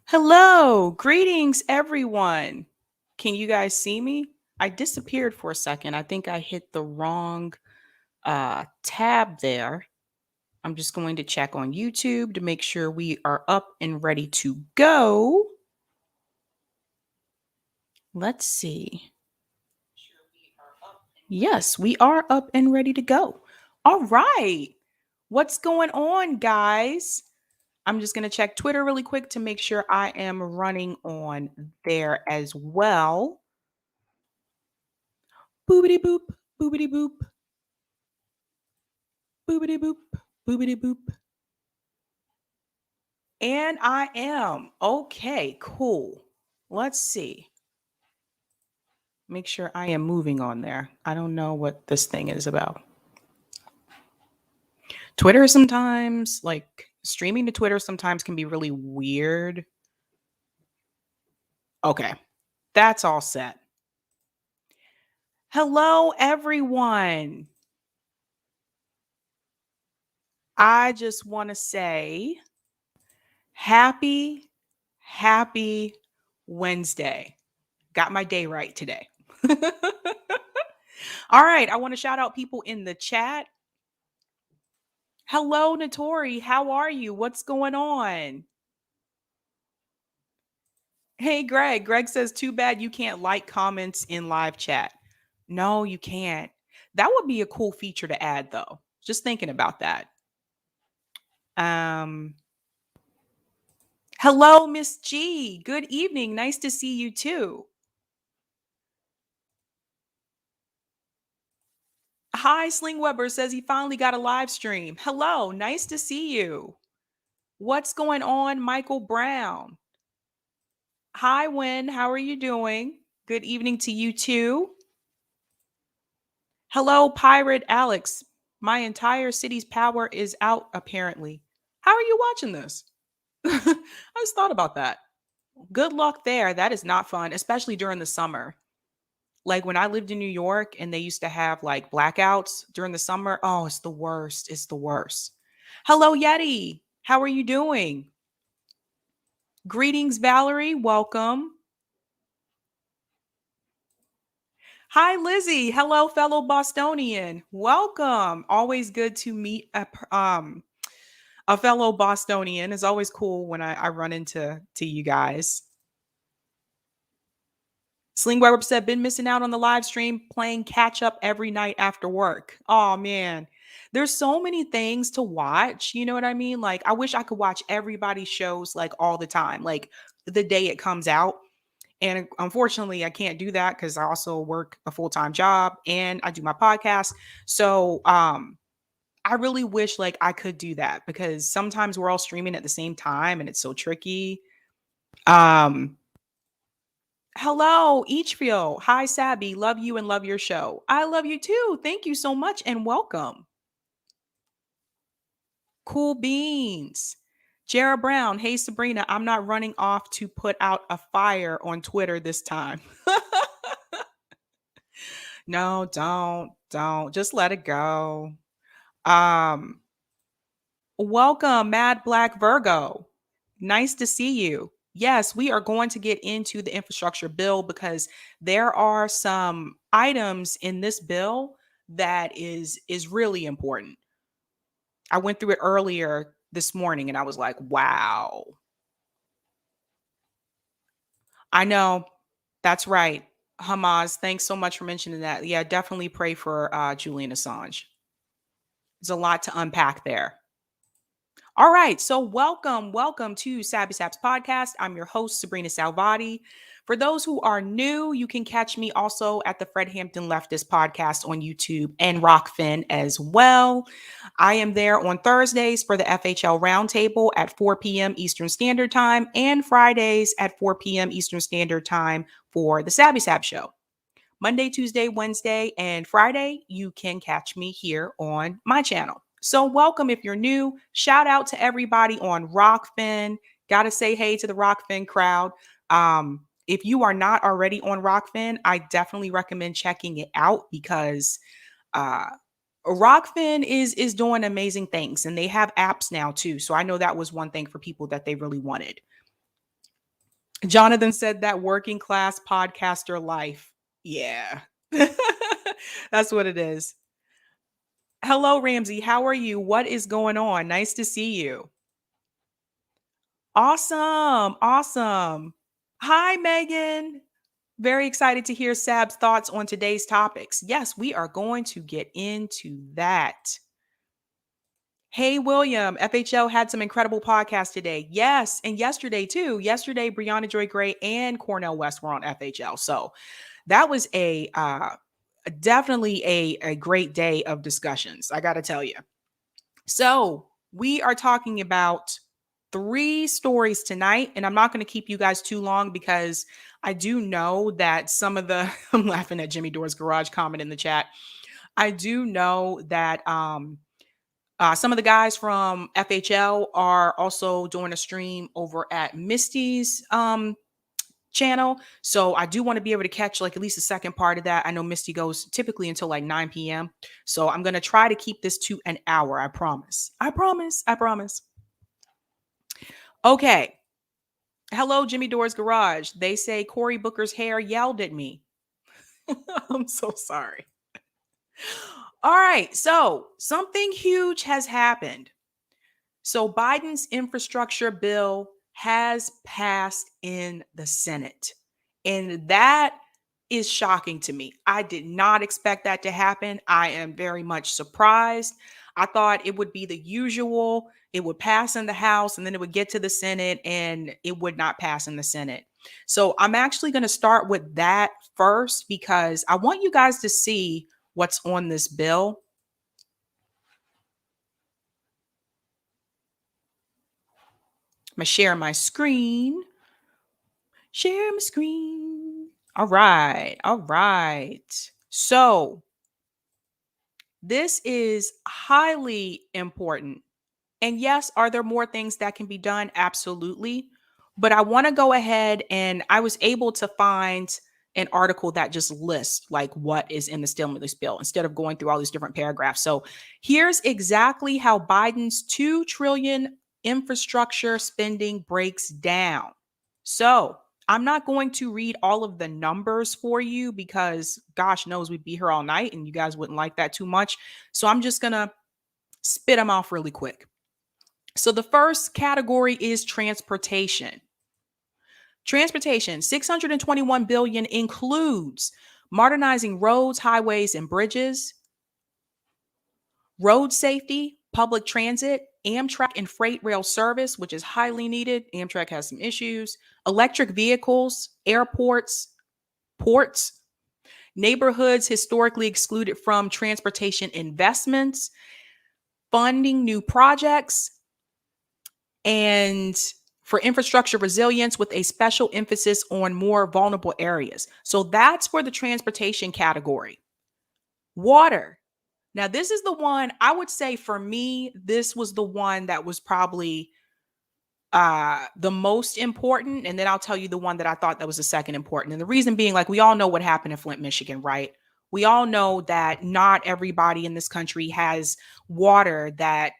Hello, greetings everyone. Can you guys see me? I disappeared for a second. I think I hit the wrong tab there. I'm just going to check on YouTube to make sure we are up and ready to go. Let's see. Yes, we are up and ready to go. All right. What's going on, guys? I'm just going to check Twitter really quick to make sure I am running on there as well. Boobity boop, boobity boop, boobity boop, boobity boop. And I am. Okay, cool. Let's see. Make sure I am moving on there. I don't know what this thing is about. Twitter sometimes, like streaming to Twitter sometimes can be really weird. Okay, that's all set. Hello, everyone. I just want to say happy Wednesday. Got my day right today. All right. I want to shout out people in the chat. Hello, Notori. How are you? What's going on? Hey, Greg. Greg says, too bad you can't like comments in live chat. No, you can't. That would be a cool feature to add, though. Just thinking about that. Um, Hello, Miss G. Good evening. Nice to see you too. Hi, Sling Weber says he finally got a live stream. Hello, nice to see you. What's going on, Michael Brown? Hi, Win. How are you doing? Good evening to you too. Hello, Pirate Alex. My entire city's power is out, apparently. How are you watching this? I just thought about that. Good luck there. That is not fun, especially during the summer. Like when I lived in New York and they used to have like blackouts during the summer. Oh, it's the worst. It's the worst. Hello, Yeti. How are you doing? Greetings, Valerie. Welcome. Hi, Lizzie. Hello, fellow Bostonian. Welcome. Always good to meet a fellow Bostonian. It's always cool when I run into you guys. Sling Weber said, been missing out on the live stream, playing catch up every night after work. Oh man, there's so many things to watch. You know what I mean? Like, I wish I could watch everybody's shows like all the time, like the day it comes out. And unfortunately, I can't do that because I also work a full time job and I do my podcast. So, I really wish like I could do that because sometimes we're all streaming at the same time and it's so tricky. Um, Hello, Eachfield. Hi, Sabby. Love you and love your show. I love you too. Thank you so much and welcome. Cool beans. Jara Brown. Hey, Sabrina. I'm not running off to put out a fire on Twitter this time. No, don't. Just let it go. Um, Welcome, Mad Black Virgo. Nice to see you. Yes, we are going to get into the infrastructure bill because there are some items in this bill that is really important. I went through it earlier this morning and I was like, wow. I know. That's right. Hamas, thanks so much for mentioning that. Yeah, definitely pray for Julian Assange. There's a lot to unpack there. All right, so welcome to Sabby Saps Podcast. I'm your host, Sabrina Salvati. For those who are new, you can catch me also at the Fred Hampton Leftist Podcast on YouTube and Rockfin as well. I am there on Thursdays for the FHL Roundtable at 4 p.m. Eastern Standard Time and Fridays at 4 p.m. Eastern Standard Time for the Sabby Sap Show. Monday, Tuesday, Wednesday, and Friday, you can catch me here on my channel. So welcome if you're new. Shout out to everybody on Rockfin. Got to say hey to the Rockfin crowd. If you are not already on Rockfin, I definitely recommend checking it out because uh, Rockfin is doing amazing things and they have apps now too. So I know that was one thing for people that they really wanted. Jonathan said that working class podcaster life. Yeah. That's what it is. Hello, Ramsey. How are you? What is going on? Nice to see you. Awesome. Awesome. Hi, Megan. Very excited to hear Sab's thoughts on today's topics. Yes, we are going to get into that. Hey, William, FHL had some incredible podcasts today. Yes, and yesterday too. Yesterday, Brianna Joy Gray and Cornell West were on FHL. So that was definitely a great day of discussions, I got to tell you. So we are talking about 3 stories tonight, and I'm not going to keep you guys too long because I do know that some of the I'm laughing at Jimmy Dore's garage comment in the chat. I do know that some of the guys from FHL are also doing a stream over at Misty's channel. So I do want to be able to catch like at least the second part of that. I know Misty goes typically until like 9 p.m. So I'm going to try to keep this to an hour. I promise. I promise. I promise. Okay. Hello, Jimmy Dore's Garage. They say Cory Booker's hair yelled at me. I'm so sorry. All right. So something huge has happened. So Biden's infrastructure bill has passed in the Senate. And that is shocking to me. I did not expect that to happen. I am very much surprised. I thought it would be the usual. It would pass in the House and then it would get to the Senate and it would not pass in the Senate. So I'm actually going to start with that first because I want you guys to see what's on this bill. I'm going to share my screen. Share my screen. All right. All right. So this is highly important. And yes, are there more things that can be done? Absolutely. But I want to go ahead and I was able to find an article that just lists like what is in the stimulus bill instead of going through all these different paragraphs. So here's exactly how Biden's 2 trillion infrastructure spending breaks down. So I'm not going to read all of the numbers for you because gosh knows we'd be here all night and you guys wouldn't like that too much. So I'm just going to spit them off really quick. So the first category is transportation. Transportation, 621 billion includes modernizing roads, highways, and bridges, road safety, public transit, Amtrak and freight rail service, which is highly needed. Amtrak has some issues, electric vehicles, airports, ports, neighborhoods historically excluded from transportation investments, funding new projects, and for infrastructure resilience with a special emphasis on more vulnerable areas. So that's for the transportation category. Water. Now, this is the one I would say for me, this was the one that was probably the most important. And then I'll tell you the one that I thought that was the second important. And the reason being, like, we all know what happened in Flint, Michigan, right? We all know that not everybody in this country has water that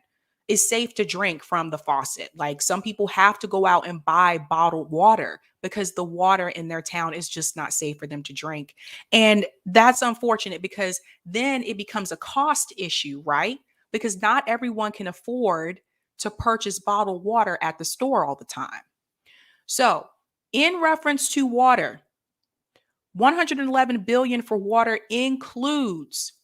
is safe to drink from the faucet. Like some people have to go out and buy bottled water because the water in their town is just not safe for them to drink. And that's unfortunate because then it becomes a cost issue, right? Because not everyone can afford to purchase bottled water at the store all the time. So, in reference to water, 111 billion for water includes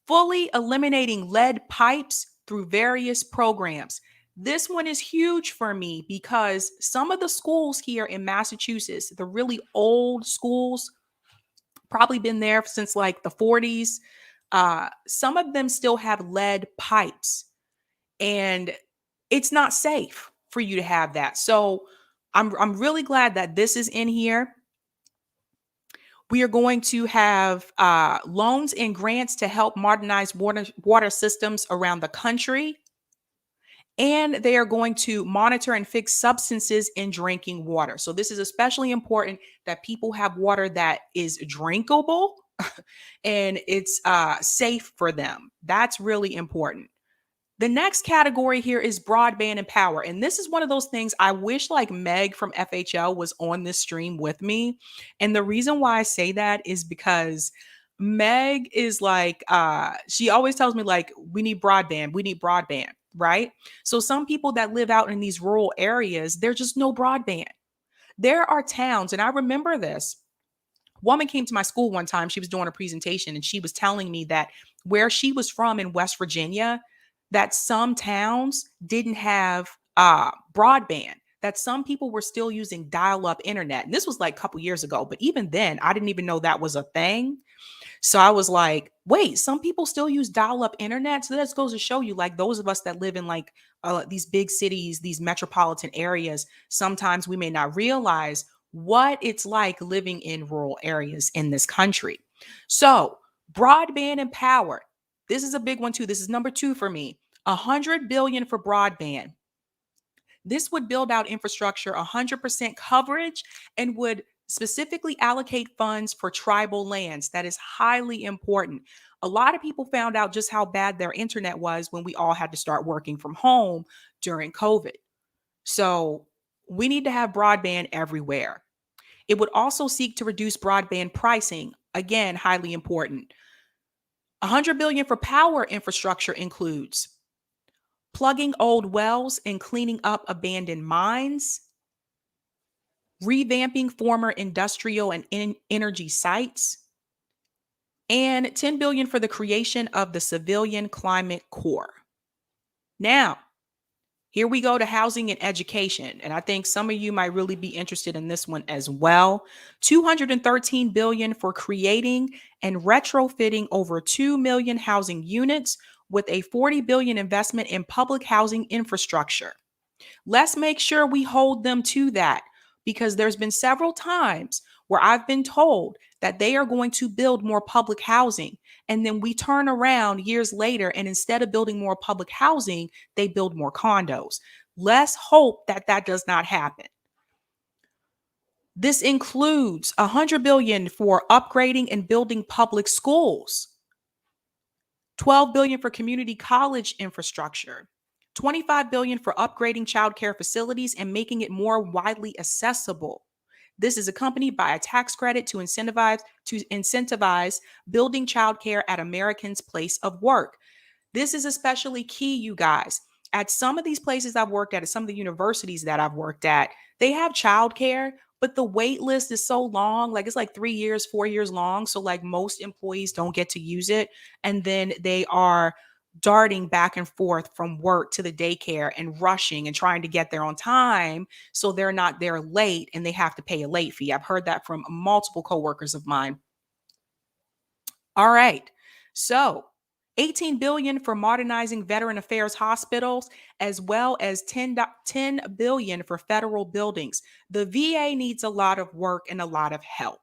fully eliminating lead pipes through various programs. This one is huge for me because some of the schools here in Massachusetts, the really old schools, probably been there since like the 40s. Some of them still have lead pipes, and it's not safe for you to have that. So I'm really glad that this is in here. We are going to have loans and grants to help modernize water systems around the country. And they are going to monitor and fix substances in drinking water. So this is especially important that people have water that is drinkable and it's safe for them. That's really important. The next category here is broadband and power. And this is one of those things I wish like Meg from FHL was on this stream with me. And the reason why I say that is because Meg is like, she always tells me like, we need broadband, right? So some people that live out in these rural areas, there's just no broadband. There are towns, and I remember this woman came to my school one time. She was doing a presentation and she was telling me that where she was from in West Virginia, that some towns didn't have broadband, that some people were still using dial-up internet. And this was like a couple years ago, but even then, I didn't even know that was a thing. So I was like, wait, some people still use dial-up internet. So that goes to show you, like those of us that live in like these big cities, these metropolitan areas, sometimes we may not realize what it's like living in rural areas in this country. So broadband and power. This is a big one too. This is number 2 for me. 100 billion for broadband. This would build out infrastructure, 100% coverage, and would specifically allocate funds for tribal lands. That is highly important. A lot of people found out just how bad their internet was when we all had to start working from home during COVID. So we need to have broadband everywhere. It would also seek to reduce broadband pricing. Again, highly important. 100 billion for power infrastructure includes plugging old wells and cleaning up abandoned mines, revamping former industrial and energy sites, and 10 billion for the creation of the Civilian Climate Corps. Now, here we go to housing and education. And I think some of you might really be interested in this one as well. 213 billion for creating and retrofitting over 2 million housing units with a 40 billion investment in public housing infrastructure. Let's make sure we hold them to that, because there's been several times where I've been told that they are going to build more public housing. And then we turn around years later, and instead of building more public housing, they build more condos. Let's hope that that does not happen. This includes 100 billion for upgrading and building public schools, 12 billion for community college infrastructure, 25 billion for upgrading childcare facilities and making it more widely accessible. This is accompanied by a tax credit to incentivize building childcare at Americans' place of work. This is especially key, you guys. At some of these places I've worked at some of the universities that I've worked at, they have childcare, but the wait list is so long. Like it's like 3 years, 4 years long. So like most employees don't get to use it. And then they are darting back and forth from work to the daycare and rushing and trying to get there on time. So they're not there late and they have to pay a late fee. I've heard that from multiple coworkers of mine. All right. So 18 billion for modernizing veteran affairs hospitals, as well as 10 billion for federal buildings. The VA needs a lot of work and a lot of help.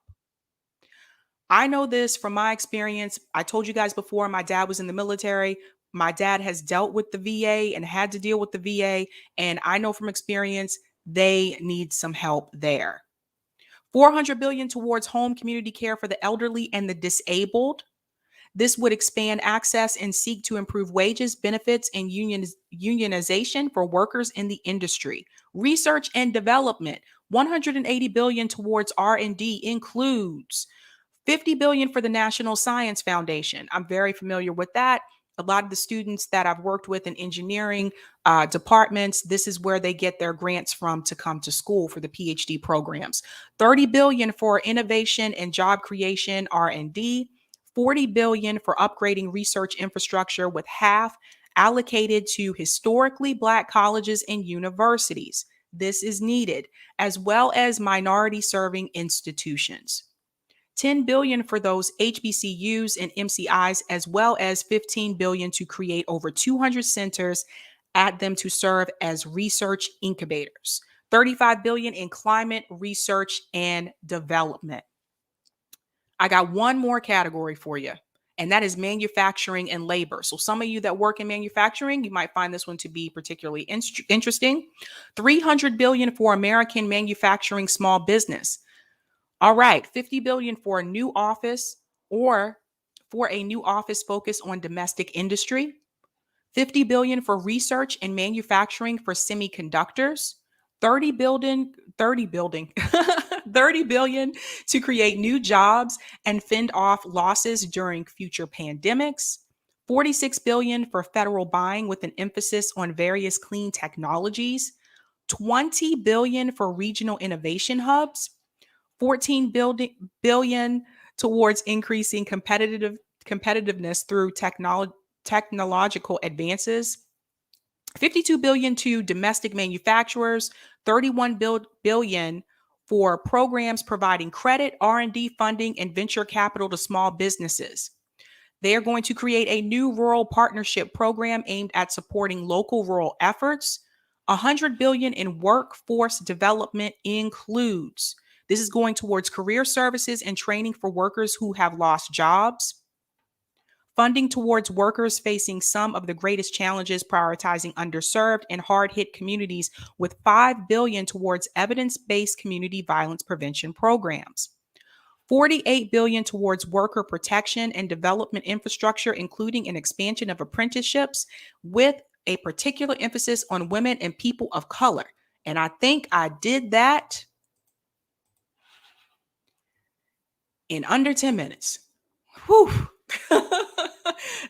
I know this from my experience. I told you guys before, my dad was in the military. My dad has dealt with the VA and had to deal with the VA. And I know from experience, they need some help there. 400 billion towards home community care for the elderly and the disabled. This would expand access and seek to improve wages, benefits, and unionization for workers in the industry. Research and development, 180 billion towards R&D includes 50 billion for the National Science Foundation. I'm very familiar with that. A lot of the students that I've worked with in engineering departments, this is where they get their grants from to come to school for the PhD programs. 30 billion for innovation and job creation, R&D. 40 billion for upgrading research infrastructure, with half allocated to historically Black colleges and universities. This is needed, as well as minority serving institutions. 10 billion for those HBCUs and MCIs, as well as 15 billion to create over 200 centers at them to serve as research incubators. 35 billion in climate research and development. I got one more category for you, and that is manufacturing and labor. So some of you that work in manufacturing, you might find this one to be particularly interesting. 300 billion for American manufacturing small business. All right, 50 billion for a new office, or for a new office focused on domestic industry. 50 billion for research and manufacturing for semiconductors, 30 billion, 30 building, 30 billion to create new jobs and fend off losses during future pandemics, 46 billion for federal buying with an emphasis on various clean technologies, 20 billion for regional innovation hubs, 14 billion towards increasing competitiveness through technological advances, 52 billion to domestic manufacturers, 31 billion for programs providing credit, R&D funding and venture capital to small businesses. They are going to create a new rural partnership program aimed at supporting local rural efforts. 100 billion in workforce development includes. This is going towards career services and training for workers who have lost jobs. Funding towards workers facing some of the greatest challenges, prioritizing underserved and hard-hit communities with 5 billion towards evidence-based community violence prevention programs. 48 billion towards worker protection and development infrastructure, including an expansion of apprenticeships with a particular emphasis on women and people of color. And I think I did that in under 10 minutes. Whew.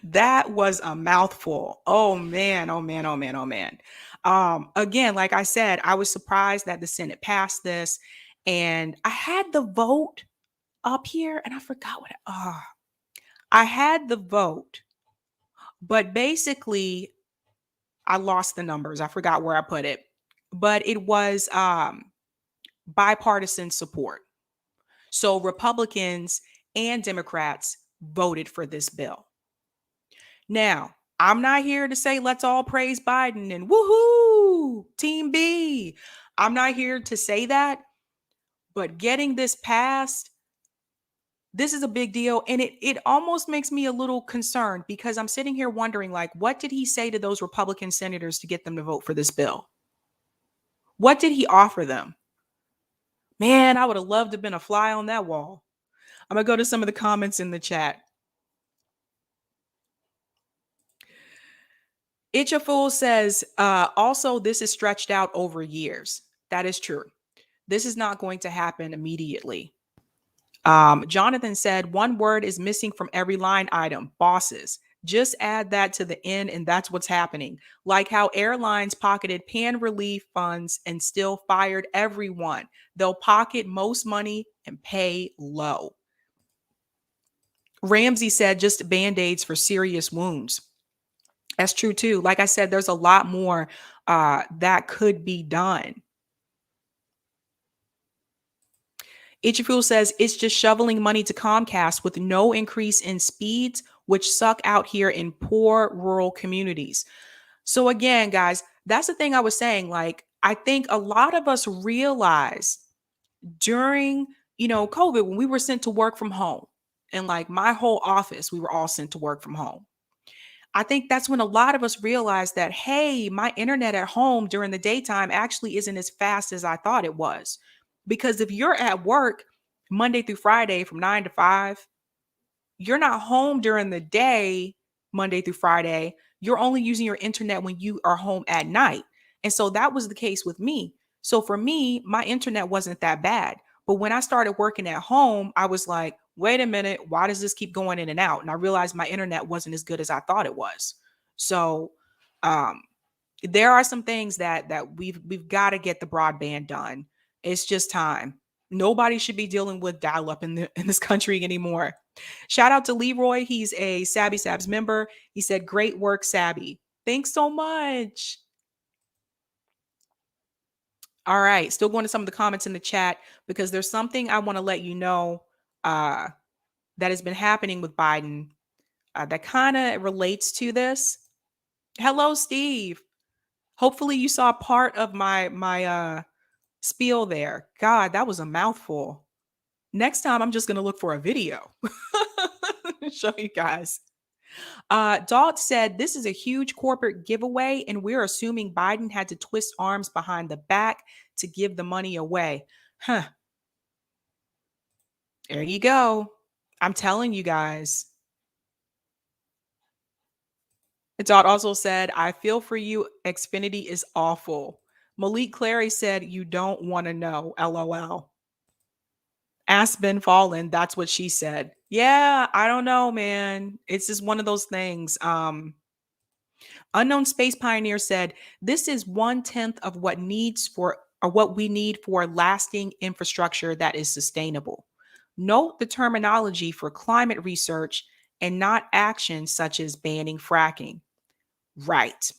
That was a mouthful. Oh man, oh man, oh man, oh man. Again, like I said, I was surprised that the Senate passed this, and I had the vote up here and I forgot what I had the vote, but basically I lost the numbers. I forgot where I put it. But it was bipartisan support. So Republicans and Democrats voted for this bill. Now, I'm not here to say let's all praise Biden and woohoo, Team B. I'm not here to say that, but getting this passed, this is a big deal. And it almost makes me a little concerned because I'm sitting here wondering, like, what did he say to those Republican senators to get them to vote for this bill? What did he offer them? Man, I would have loved to have been a fly on that wall. I'm going to go to some of the comments in the chat. Itch a Fool says, also, this is stretched out over years. That is true. This is not going to happen immediately. Jonathan said, one word is missing from every line item, bosses. Just add that to the end, and that's what's happening. Like how airlines pocketed pan relief funds and still fired everyone. They'll pocket most money and pay low. Ramsey said, just band-aids for serious wounds. That's true too. Like I said, there's a lot more that could be done. Itchyfool says it's just shoveling money to Comcast with no increase in speeds, which suck out here in poor rural communities. So again, guys, that's the thing I was saying. Like, I think a lot of us realize during, COVID, when we were sent to work from home, and like my whole office, we were all sent to work from home. I think that's when a lot of us realized that, hey, my internet at home during the daytime actually isn't as fast as I thought it was. Because if you're at work Monday through Friday from 9 to 5, you're not home during the day, Monday through Friday. You're only using your internet when you are home at night. And so that was the case with me. So for me, my internet wasn't that bad. But when I started working at home, I was like, wait a minute, why does this keep going in and out? And I realized my internet wasn't as good as I thought it was. So there are some things that we've got to get the broadband done. It's just time. Nobody should be dealing with dial-up in this country anymore. Shout out to Leroy. He's a Sabs member. He said, great work, Sabby. Thanks so much. All right. Still going to some of the comments in the chat because there's something I want to let you know that has been happening with Biden that kind of relates to this. Hello, Steve. Hopefully you saw part of my spiel there. God, that was a mouthful. Next time, I'm just going to look for a video. Show you guys. Dalt said, this is a huge corporate giveaway, and we're assuming Biden had to twist arms behind the back to give the money away. Huh. There you go. I'm telling you guys. Todd also said, I feel for you. Xfinity is awful. Malik Clary said, you don't want to know. LOL. Aspen Fallen. That's what she said. Yeah, I don't know, man. It's just one of those things. Unknown Space Pioneer said, this is 1/10 of what needs for or what we need for lasting infrastructure that is sustainable. Note the terminology for climate research and not actions such as banning fracking. Right.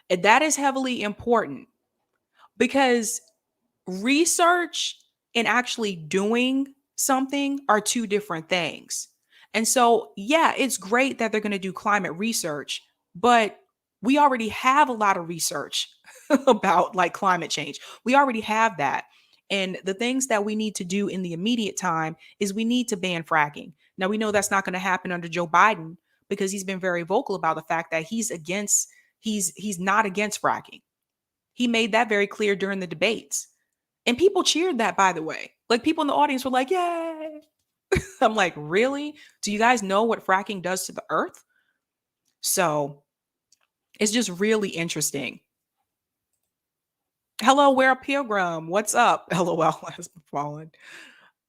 And that is heavily important because research and actually doing something are two different things. And so, yeah, it's great that they're going to do climate research, but we already have a lot of research about like climate change. We already have that. And the things that we need to do in the immediate time is we need to ban fracking. Now, we know that's not going to happen under Joe Biden because he's been very vocal about the fact that he's not against fracking. He made that very clear during the debates. And people cheered that, by the way. Like people in the audience were like, yay. I'm like, really? Do you guys know what fracking does to the earth? So it's just really interesting. Hello, Where Pilgrim. What's up? LOL has fallen.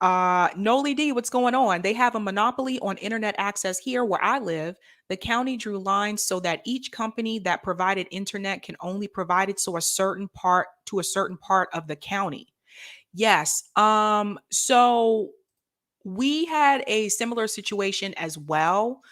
Noli D, what's going on? They have a monopoly on internet access here where I live. The county drew lines so that each company that provided internet can only provide it to a certain part of the county. Yes. So we had a similar situation as well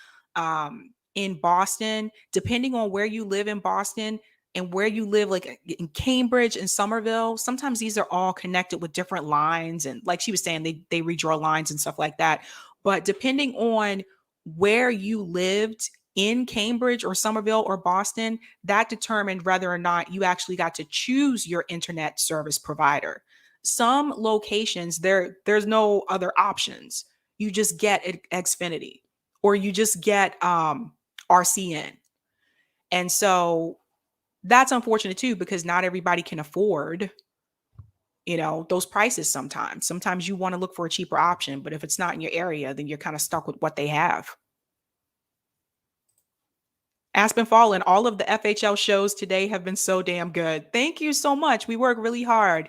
in Boston. Depending on where you live in Boston and where you live, like in Cambridge and Somerville, sometimes these are all connected with different lines. And like she was saying, they redraw lines and stuff like that. But depending on where you lived in Cambridge or Somerville or Boston, that determined whether or not you actually got to choose your internet service provider. Some locations there's no other options. You just get Xfinity or you just get RCN. And so that's unfortunate too because not everybody can afford, those prices sometimes. Sometimes you want to look for a cheaper option, but if it's not in your area, then you're kind of stuck with what they have. Aspen Fallen, all of the FHL shows today have been so damn good. Thank you so much. We work really hard.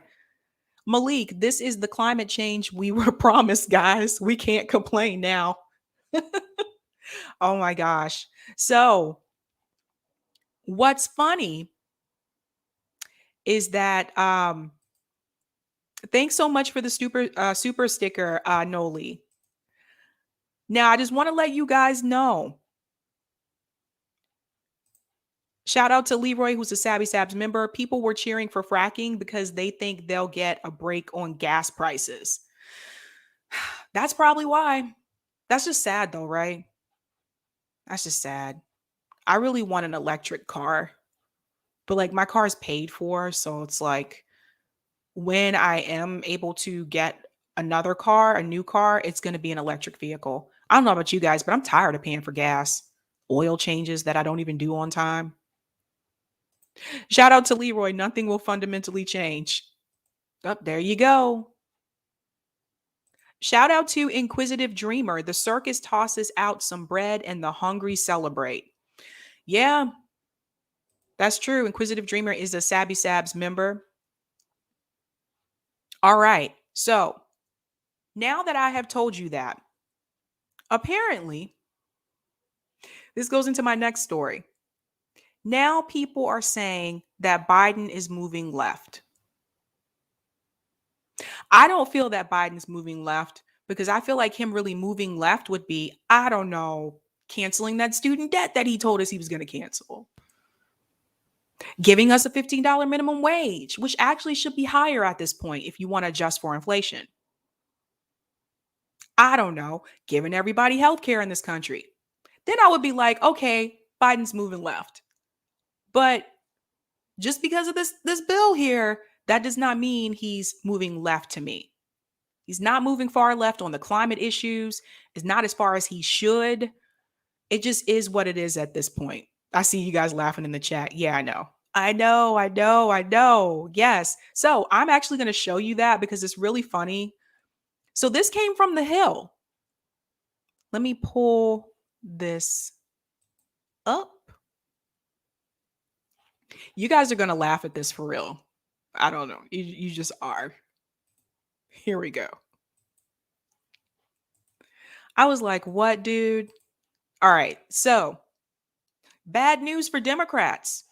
Malik, this is the climate change we were promised, guys. We can't complain now. Oh my gosh. So, what's funny is that thanks so much for the super sticker, Noli. Now, I just want to let you guys know. Shout out to Leroy, who's a Sabs member. People were cheering for fracking because they think they'll get a break on gas prices. That's probably why. That's just sad, though, right? That's just sad. I really want an electric car, but like my car is paid for. So it's like when I am able to get another car, a new car, it's going to be an electric vehicle. I don't know about you guys, but I'm tired of paying for gas, oil changes that I don't even do on time. Shout out to Leroy. Nothing will fundamentally change. Oh, there you go. Shout out to Inquisitive Dreamer. The circus tosses out some bread and the hungry celebrate. Yeah, that's true. Inquisitive Dreamer is a Sabs member. All right. So now that I have told you that, apparently, this goes into my next story. Now people are saying that Biden is moving left. I don't feel that Biden's moving left because I feel like him really moving left would be, I don't know, canceling that student debt that he told us he was going to cancel. Giving us a $15 minimum wage, which actually should be higher at this point if you want to adjust for inflation. I don't know, giving everybody health care in this country. Then I would be like, okay, Biden's moving left. But just because of this bill here, that does not mean he's moving left to me. He's not moving far left on the climate issues. It's not as far as he should. It just is what it is at this point. I see you guys laughing in the chat. Yeah, I know. I know, I know, I know. Yes. So I'm actually going to show you that because it's really funny. So this came from the Hill. Let me pull this up. You guys are gonna laugh at this for real. I don't know. You just are. Here we go. I was like, what, dude? All right. So, bad news for Democrats.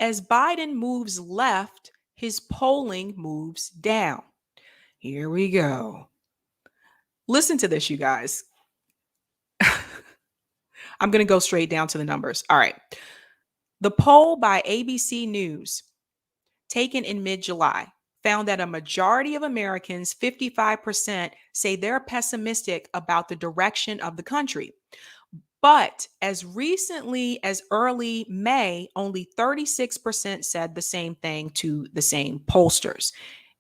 As Biden moves left, his polling moves down. Here we go. Listen to this, you guys. I'm going to go straight down to the numbers. All right. The poll by ABC News, taken in mid July, found that a majority of Americans, 55%, say they're pessimistic about the direction of the country. But as recently as early May, only 36% said the same thing to the same pollsters.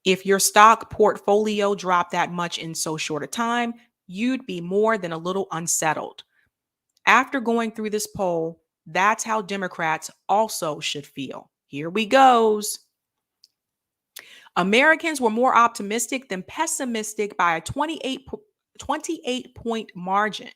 If your stock portfolio dropped that much in so short a time, you'd be more than a little unsettled. After going through this poll, that's how Democrats also should feel. Here we goes. Americans were more optimistic than pessimistic by a 28 point margin.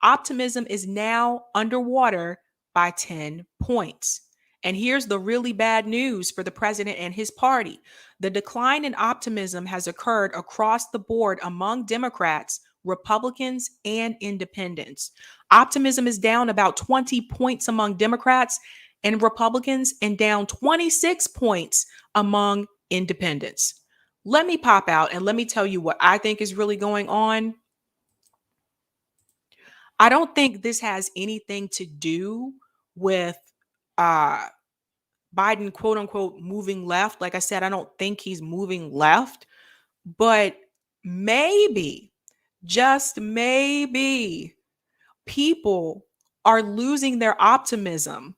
Optimism is now underwater by 10 points. And here's the really bad news for the president and his party. The decline in optimism has occurred across the board among Democrats, Republicans, and independents. Optimism is down about 20 points among Democrats and Republicans, and down 26 points among independents. Let me pop out and let me tell you what I think is really going on. I don't think this has anything to do with uh Biden, quote unquote, moving left. Like I said, I don't think he's moving left, but maybe, just maybe, people are losing their optimism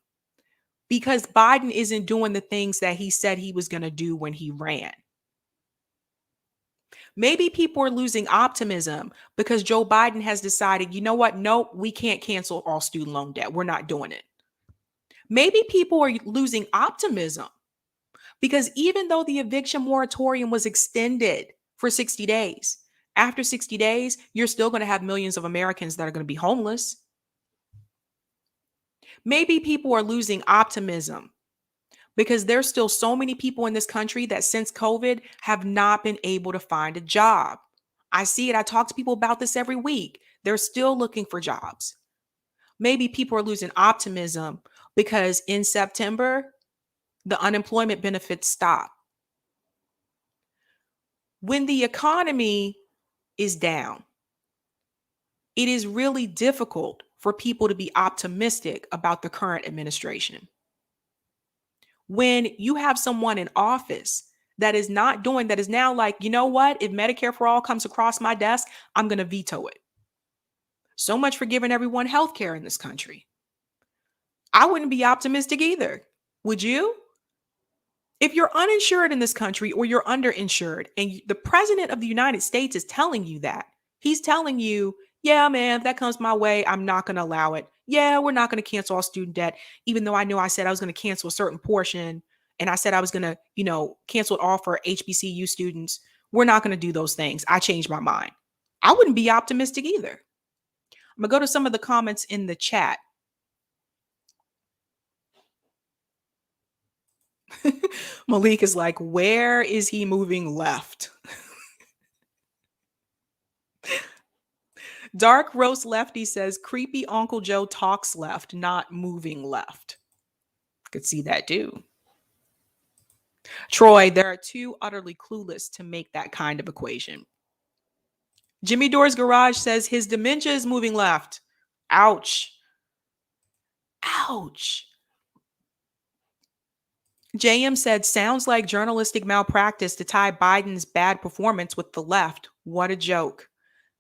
because Biden isn't doing the things that he said he was going to do when he ran. Maybe people are losing optimism because Joe Biden has decided, you know what? Nope, we can't cancel all student loan debt. We're not doing it. Maybe people are losing optimism because even though the eviction moratorium was extended for 60 days, after 60 days, you're still going to have millions of Americans that are going to be homeless. Maybe people are losing optimism because there's still so many people in this country that since COVID have not been able to find a job. I see it. I talk to people about this every week. They're still looking for jobs. Maybe people are losing optimism because in September, the unemployment benefits stop. When the economy is down, it is really difficult for people to be optimistic about the current administration. When you have someone in office that is not doing, that is now like, you know what? If Medicare for all comes across my desk, I'm going to veto it. So much for giving everyone health care in this country. I wouldn't be optimistic either. Would you? If you're uninsured in this country or you're underinsured, and the president of the United States is telling you that, he's telling you, yeah, man, if that comes my way, I'm not going to allow it. Yeah, we're not going to cancel all student debt, even though I know I said I was going to cancel a certain portion. And I said I was going to, cancel it all for HBCU students. We're not going to do those things. I changed my mind. I wouldn't be optimistic either. I'm going to go to some of the comments in the chat. Malik is like, where is he moving left? Dark Roast Lefty says, creepy Uncle Joe talks left, not moving left. Could see that too. Troy, there are two utterly clueless to make that kind of equation. Jimmy Dore's Garage says his dementia is moving left. Ouch. Ouch. JM said, sounds like journalistic malpractice to tie Biden's bad performance with the left. What a joke.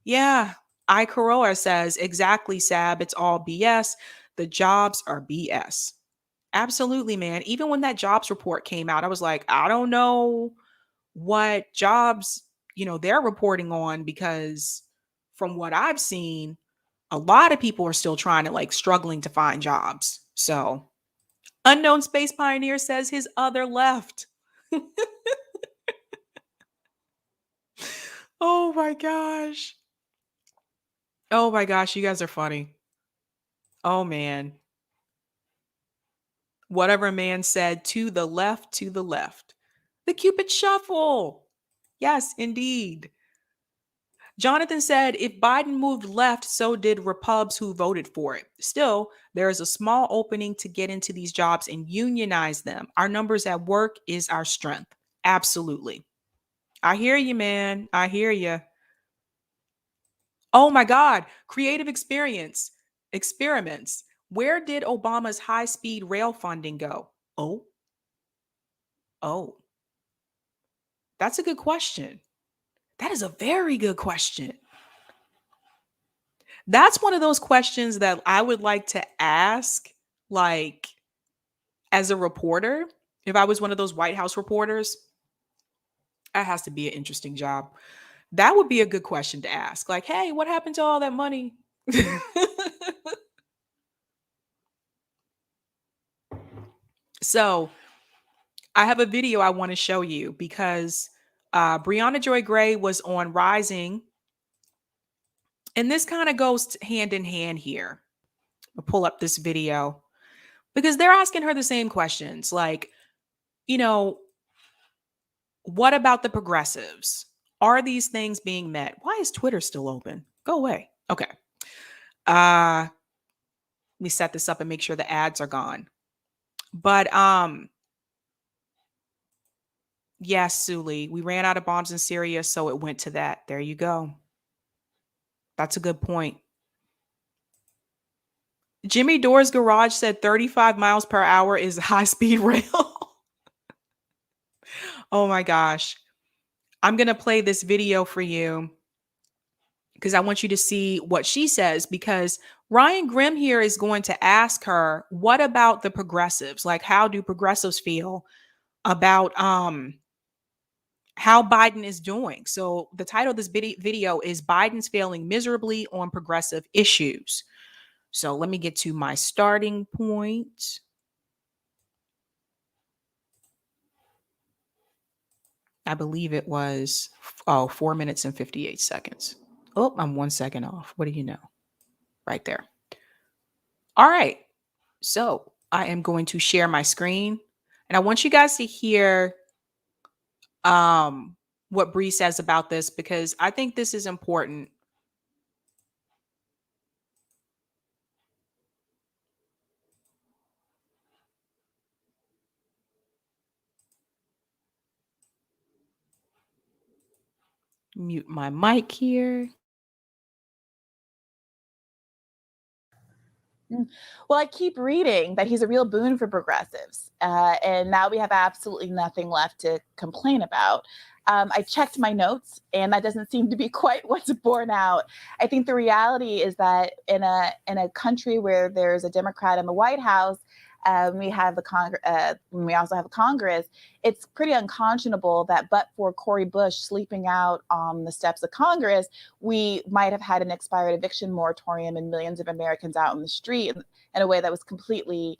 Yeah. Ikaroa says, exactly, Sab. It's all BS. The jobs are BS. Absolutely, man. Even when that jobs report came out, I was like, I don't know what jobs, they're reporting on, because from what I've seen, a lot of people are still trying to, struggling to find jobs. So, Unknown Space Pioneer says his other left. Oh my gosh. Oh my gosh, you guys are funny. Oh man. Whatever man said, to the left, to the left. The Cupid shuffle. Yes, indeed. Jonathan said, if Biden moved left, so did Repubs who voted for it. Still, there is a small opening to get into these jobs and unionize them. Our numbers at work is our strength. Absolutely. I hear you, man. I hear you. Oh my God. Creative experiments. Where did Obama's high-speed rail funding go? Oh, oh, that's a good question. That is a very good question. That's one of those questions that I would like to ask, like, as a reporter. If I was one of those White House reporters, that has to be an interesting job. That would be a good question to ask. Like, hey, what happened to all that money? So I have a video I want to show you because Brianna Joy Gray was on Rising. And this kind of goes hand in hand here. I'll pull up this video because they're asking her the same questions. Like, you know, what about the progressives? Are these things being met? Why is Twitter still open? Go away. Okay. Let me set this up and make sure the ads are gone. But yes, Suli, we ran out of bombs in Syria, so it went to that. There you go. That's a good point. Jimmy Dore's Garage said 35 miles per hour is high-speed rail. Oh my gosh. I'm going to play this video for you because I want you to see what she says, because Ryan Grimm here is going to ask her, what about the progressives? Like, how do progressives feel about how Biden is doing? So the title of this video is Biden's Failing Miserably on Progressive Issues. So let me get to my starting point. I believe it was 4 minutes and 58 seconds. Oh, I'm 1 second off. What do you know? Right there. All right. So I am going to share my screen and I want you guys to hear what Bree says about this, because I think this is important. Mute my mic here. Well, I keep reading that he's a real boon for progressives. And now we have absolutely nothing left to complain about. I checked my notes, and that doesn't seem to be quite what's borne out. I think the reality is that in a country where there's a Democrat in the White House, we have we also have a Congress. It's pretty unconscionable that, but for Cory Bush sleeping out on the steps of Congress, we might have had an expired eviction moratorium and millions of Americans out in the street in a way that was completely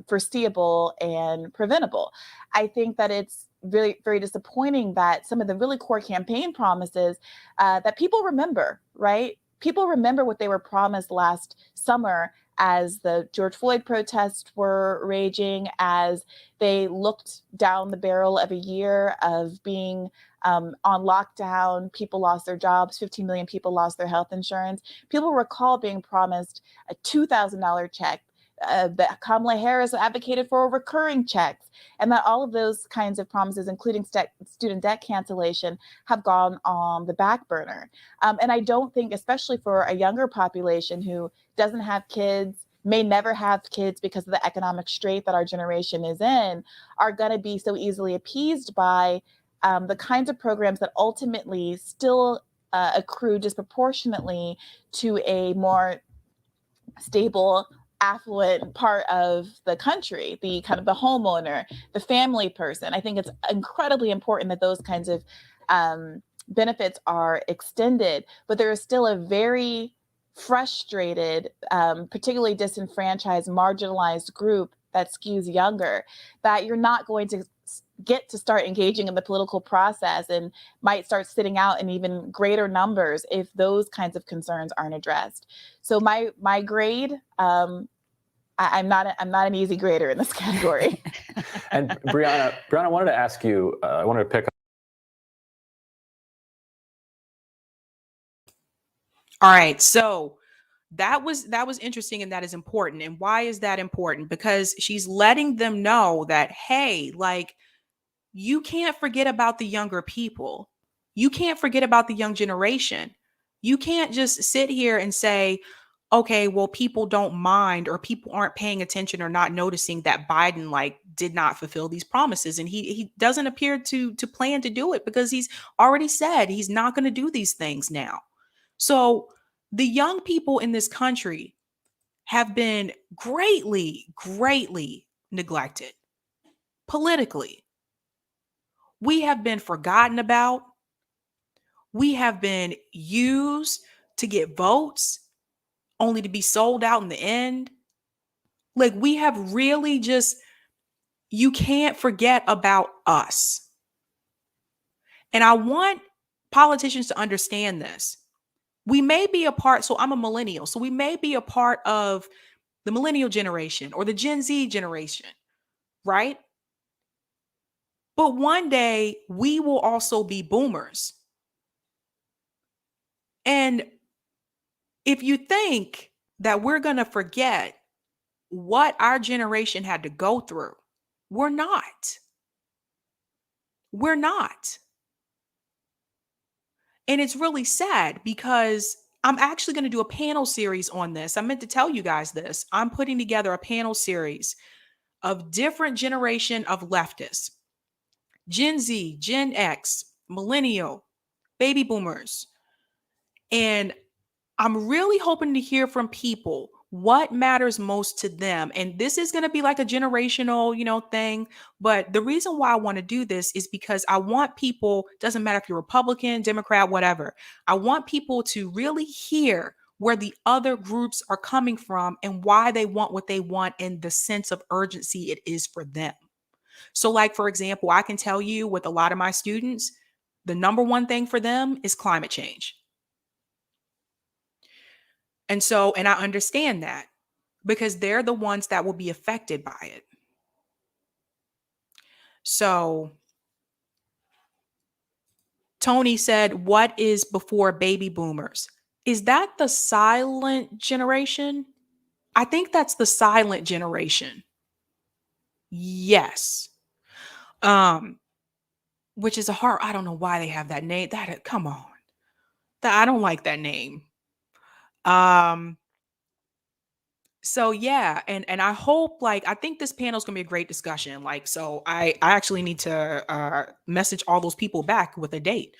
foreseeable and preventable. I think that it's really very disappointing that some of the really core campaign promises that people remember, right? People remember what they were promised last summer as the George Floyd protests were raging, as they looked down the barrel of a year of being on lockdown. People lost their jobs. 15 million people lost their health insurance. People recall being promised a $2,000 check. That Kamala Harris advocated for recurring checks, and that all of those kinds of promises, including student debt cancellation, have gone on the back burner. And I don't think, especially for a younger population who doesn't have kids, may never have kids because of the economic strait that our generation is in, are going to be so easily appeased by the kinds of programs that ultimately still accrue disproportionately to a more stable, affluent part of the country, the kind of the homeowner, the family person. I think it's incredibly important that those kinds of benefits are extended, but there is still a very frustrated, particularly disenfranchised, marginalized group that skews younger, that you're not going to get to start engaging in the political process and might start sitting out in even greater numbers if those kinds of concerns aren't addressed. So my grade I'm not an easy grader in this category. And Brianna, I wanted to ask you, I wanted to pick up. All right. So that was interesting, and that is important. And why is that important? Because she's letting them know that, hey, like, you can't forget about the younger people. You can't forget about the young generation. You can't just sit here and say, okay, well, people don't mind, or people aren't paying attention or not noticing that Biden like did not fulfill these promises. And he doesn't appear to plan to do it, because he's already said he's not going to do these things now. So the young people in this country have been greatly neglected politically. We have been forgotten about. We have been used to get votes only to be sold out in the end. Like, we have really just, you can't forget about us. And I want politicians to understand this. We may be a part, so I'm a millennial, so we may be a part of the millennial generation or the Gen Z generation, right? But one day we will also be boomers. And if you think that we're going to forget what our generation had to go through, we're not. We're not. And it's really sad, because I'm actually going to do a panel series on this. I meant to tell you guys this. I'm putting together a panel series of different generation of leftists: Gen Z, Gen X, millennial, baby boomers. And I'm really hoping to hear from people what matters most to them. And this is going to be like a generational, thing. But the reason why I want to do this is because I want people, doesn't matter if you're Republican, Democrat, whatever, I want people to really hear where the other groups are coming from and why they want what they want and the sense of urgency it is for them. So, like, for example, I can tell you with a lot of my students, the number one thing for them is climate change. And so, and I understand that, because they're the ones that will be affected by it. So Tony said, what is before baby boomers? Is that the silent generation? I think that's the silent generation. Yes. Which is a hard, I don't know why they have that name. Come on. I don't like that name. So yeah, and I hope, like, I think this panel is gonna be a great discussion. Like, so I actually need to message all those people back with a date.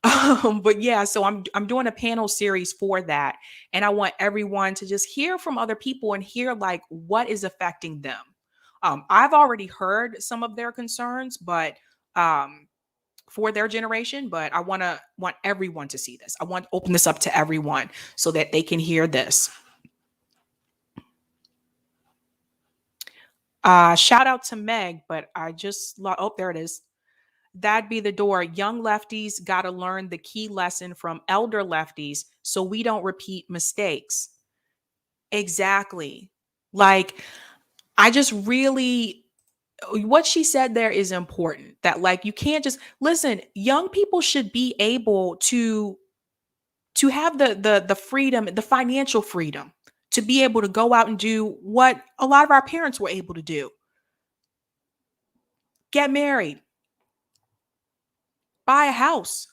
But yeah, so I'm doing a panel series for that, and I want everyone to just hear from other people and hear like what is affecting them. I've already heard some of their concerns, but for their generation, but I want everyone to see this. I want to open this up to everyone so that they can hear this. Shout out to Meg, but I just oh, there it is. That'd be the door. Young lefties got to learn the key lesson from elder lefties so we don't repeat mistakes. Exactly. Like, I just really, what she said there is important, that like, you can't just listen. Young people should be able to have the freedom, the financial freedom, to be able to go out and do what a lot of our parents were able to do. Get married, buy a house.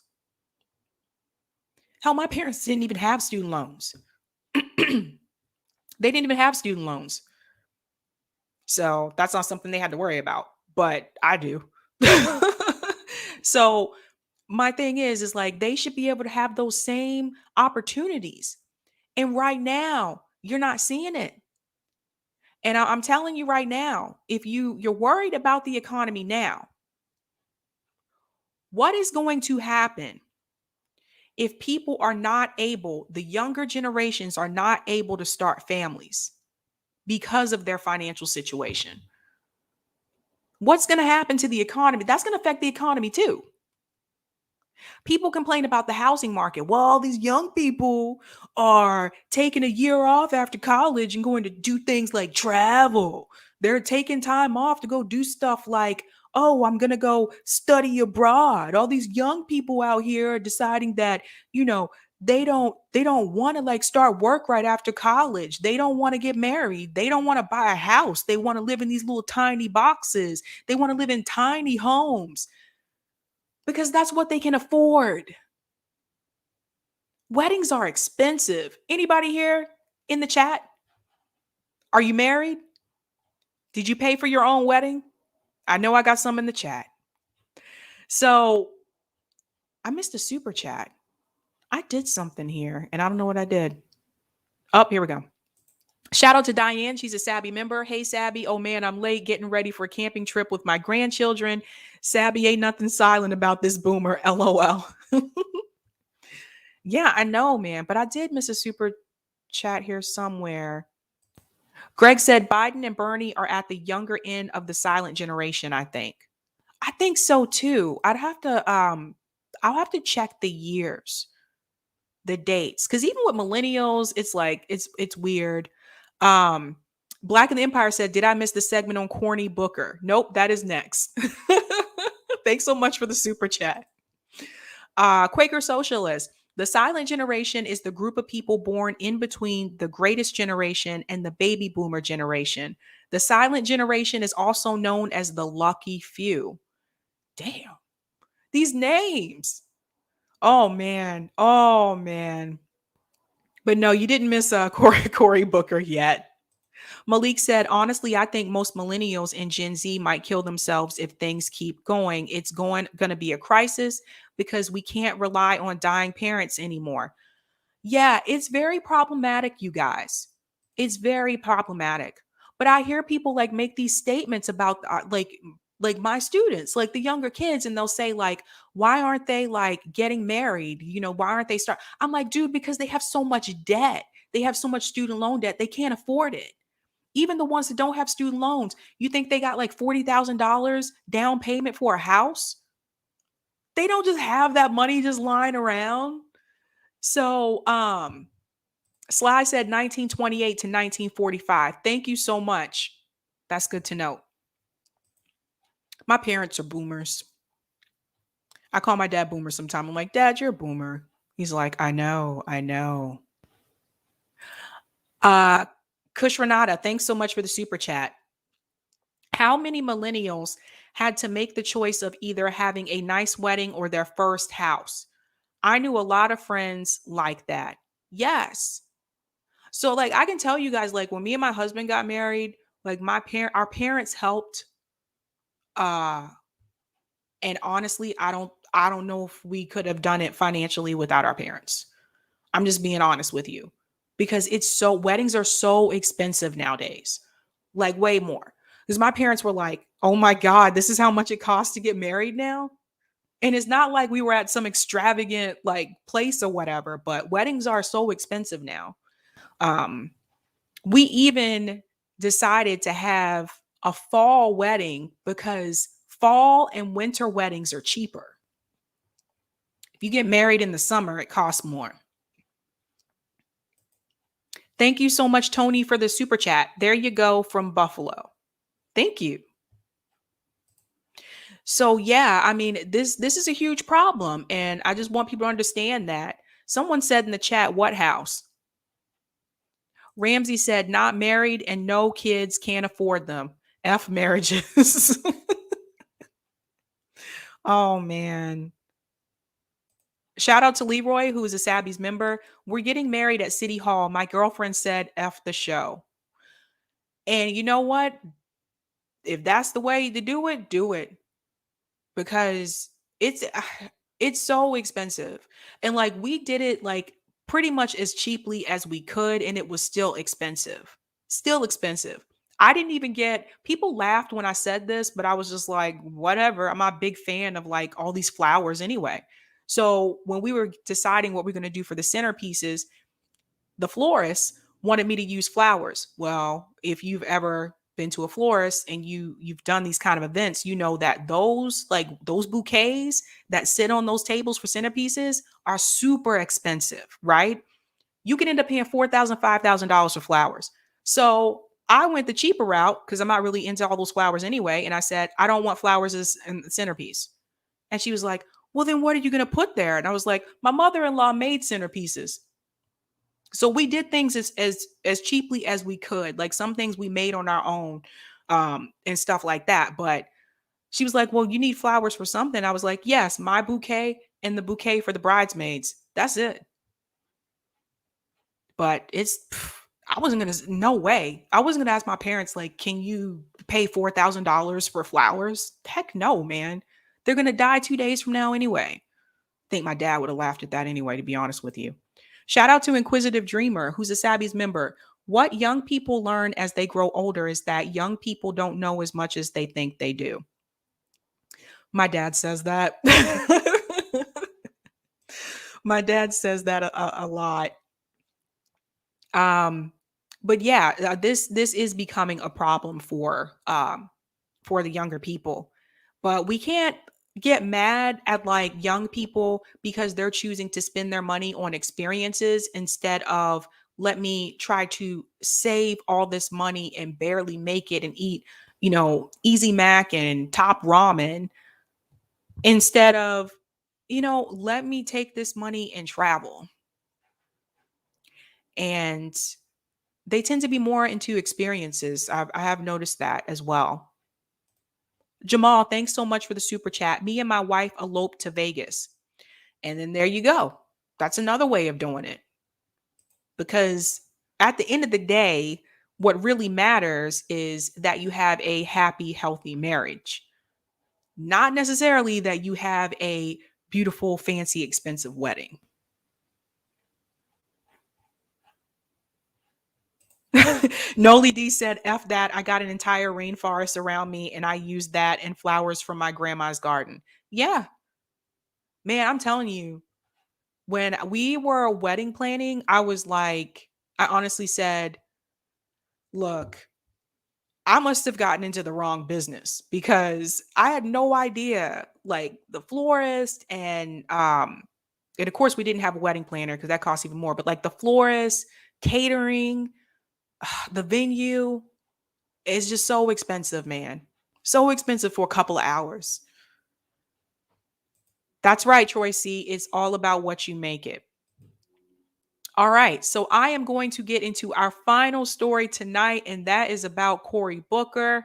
Hell, my parents didn't even have student loans. They didn't even have student loans. So that's not something they had to worry about, but I do. So my thing is like, they should be able to have those same opportunities. And right now, you're not seeing it. And I'm telling you right now, if you're worried about the economy now, what is going to happen if people are not able, the younger generations are not able to start families because of their financial situation? What's going to happen to the economy? That's going to affect the economy too. People complain about the housing market. Well, all these young people are taking a year off after college and going to do things like travel. They're taking time off to go do stuff like, oh, I'm going to go study abroad. All these young people out here are deciding that, you know, they don't want to like start work right after college. They don't want to get married. They don't want to buy a house. They want to live in these little tiny boxes. They want to live in tiny homes because that's what they can afford. Weddings are expensive. Anybody here in the chat? Are you married? Did you pay for your own wedding? I know I got some in the chat. So I missed a super chat. I did something here and I don't know what I did. Oh, here we go. Shout out to Diane. She's a Sabby member. Hey, Sabby. Oh, man, I'm late getting ready for a camping trip with my grandchildren. Sabby ain't nothing silent about this boomer. LOL. Yeah, I know, man. But I did miss a super chat here somewhere. Greg said Biden and Bernie are at the younger end of the silent generation, I think. I think so too. I'll have to check the years, the dates. Cause even with millennials, it's like it's weird. Um Black in the Empire said, did I miss the segment on Cory Booker? Nope, that is next. Thanks so much for the super chat. Quaker Socialist. The silent generation is the group of people born in between the greatest generation and the baby boomer generation. The silent generation is also known as the lucky few. Damn. These names. Oh, man. Oh, man. But no, you didn't miss Cory Booker yet. Malik said, honestly, I think most millennials and Gen Z might kill themselves if things keep going. It's going to be a crisis because we can't rely on dying parents anymore. Yeah, it's very problematic, you guys. It's very problematic. But I hear people like make these statements about like my students, like the younger kids, and they'll say like, why aren't they like getting married? You know, why aren't they start? I'm like, dude, because they have so much debt. They have so much student loan debt. They can't afford it. Even the ones that don't have student loans, you think they got like $40,000 down payment for a house? They don't just have that money just lying around. So, Sly said 1928 to 1945. Thank you so much. That's good to know. My parents are boomers. I call my dad boomer sometimes. I'm like, Dad, you're a boomer. He's like, I know. Kush Renata, thanks so much for the super chat. How many millennials had to make the choice of either having a nice wedding or their first house? I knew a lot of friends like that. Yes. So like I can tell you guys, like when me and my husband got married, like our parents helped. And honestly, I don't know if we could have done it financially without our parents. I'm just being honest with you because weddings are so expensive nowadays, like way more. Because my parents were like, oh my God, this is how much it costs to get married now. And it's not like we were at some extravagant like place or whatever, but weddings are so expensive now. We even decided to have a fall wedding because fall and winter weddings are cheaper. If you get married in the summer, it costs more. Thank you so much, Tony, for the super chat. There you go from Buffalo. Thank you. So yeah, I mean, this is a huge problem. And I just want people to understand that. Someone said in the chat, what house? Ramsey said, not married and no kids, can't afford them. F marriages. Oh man. Shout out to Leroy, who is a Sabby's member. We're getting married at City Hall. My girlfriend said, F the show. And you know what? If that's the way to do it, do it. Because it's so expensive. And like we did it like pretty much as cheaply as we could, and it was still expensive. Still expensive. I didn't even people laughed when I said this, but I was just like, whatever. I'm not a big fan of like all these flowers anyway. So when we were deciding what we're going to do for the centerpieces, the florist wanted me to use flowers. Well, if you've ever been to a florist and you've done these kind of events, you know that those bouquets that sit on those tables for centerpieces are super expensive, right? You can end up paying $4,000, $5,000 for flowers. So I went the cheaper route because I'm not really into all those flowers anyway. And I said, I don't want flowers as in the centerpiece. And she was like, well, then what are you going to put there? And I was like, my mother-in-law made centerpieces. So we did things as cheaply as we could. Like some things we made on our own and stuff like that. But she was like, well, you need flowers for something. I was like, yes, my bouquet and the bouquet for the bridesmaids. That's it. But I wasn't going to, no way. I wasn't going to ask my parents, like, can you pay $4,000 for flowers? Heck no, man. They're going to die 2 days from now anyway. I think my dad would have laughed at that anyway, to be honest with you. Shout out to Inquisitive Dreamer, who's a Sabby's member. What young people learn as they grow older is that young people don't know as much as they think they do. My dad says that. My dad says that a lot. But yeah, this is becoming a problem for the younger people. But we can't get mad at like young people because they're choosing to spend their money on experiences instead of let me try to save all this money and barely make it and eat, Easy Mac and Top Ramen instead of, let me take this money and travel. And they tend to be more into experiences. I have noticed that as well. Jamal, thanks so much for the super chat. Me and my wife eloped to Vegas. And then there you go. That's another way of doing it. Because at the end of the day, what really matters is that you have a happy, healthy marriage. Not necessarily that you have a beautiful, fancy, expensive wedding. Noli D said, F that. I got an entire rainforest around me and I used that and flowers from my grandma's garden. Yeah. Man, I'm telling you, when we were wedding planning, I honestly said, look, I must have gotten into the wrong business because I had no idea, like the florist and of course we didn't have a wedding planner because that costs even more, but like the florist, catering, the venue is just so expensive, man. So expensive for a couple of hours. That's right, Troy C. It's all about what you make it. All right, so I am going to get into our final story tonight, and that is about Cory Booker.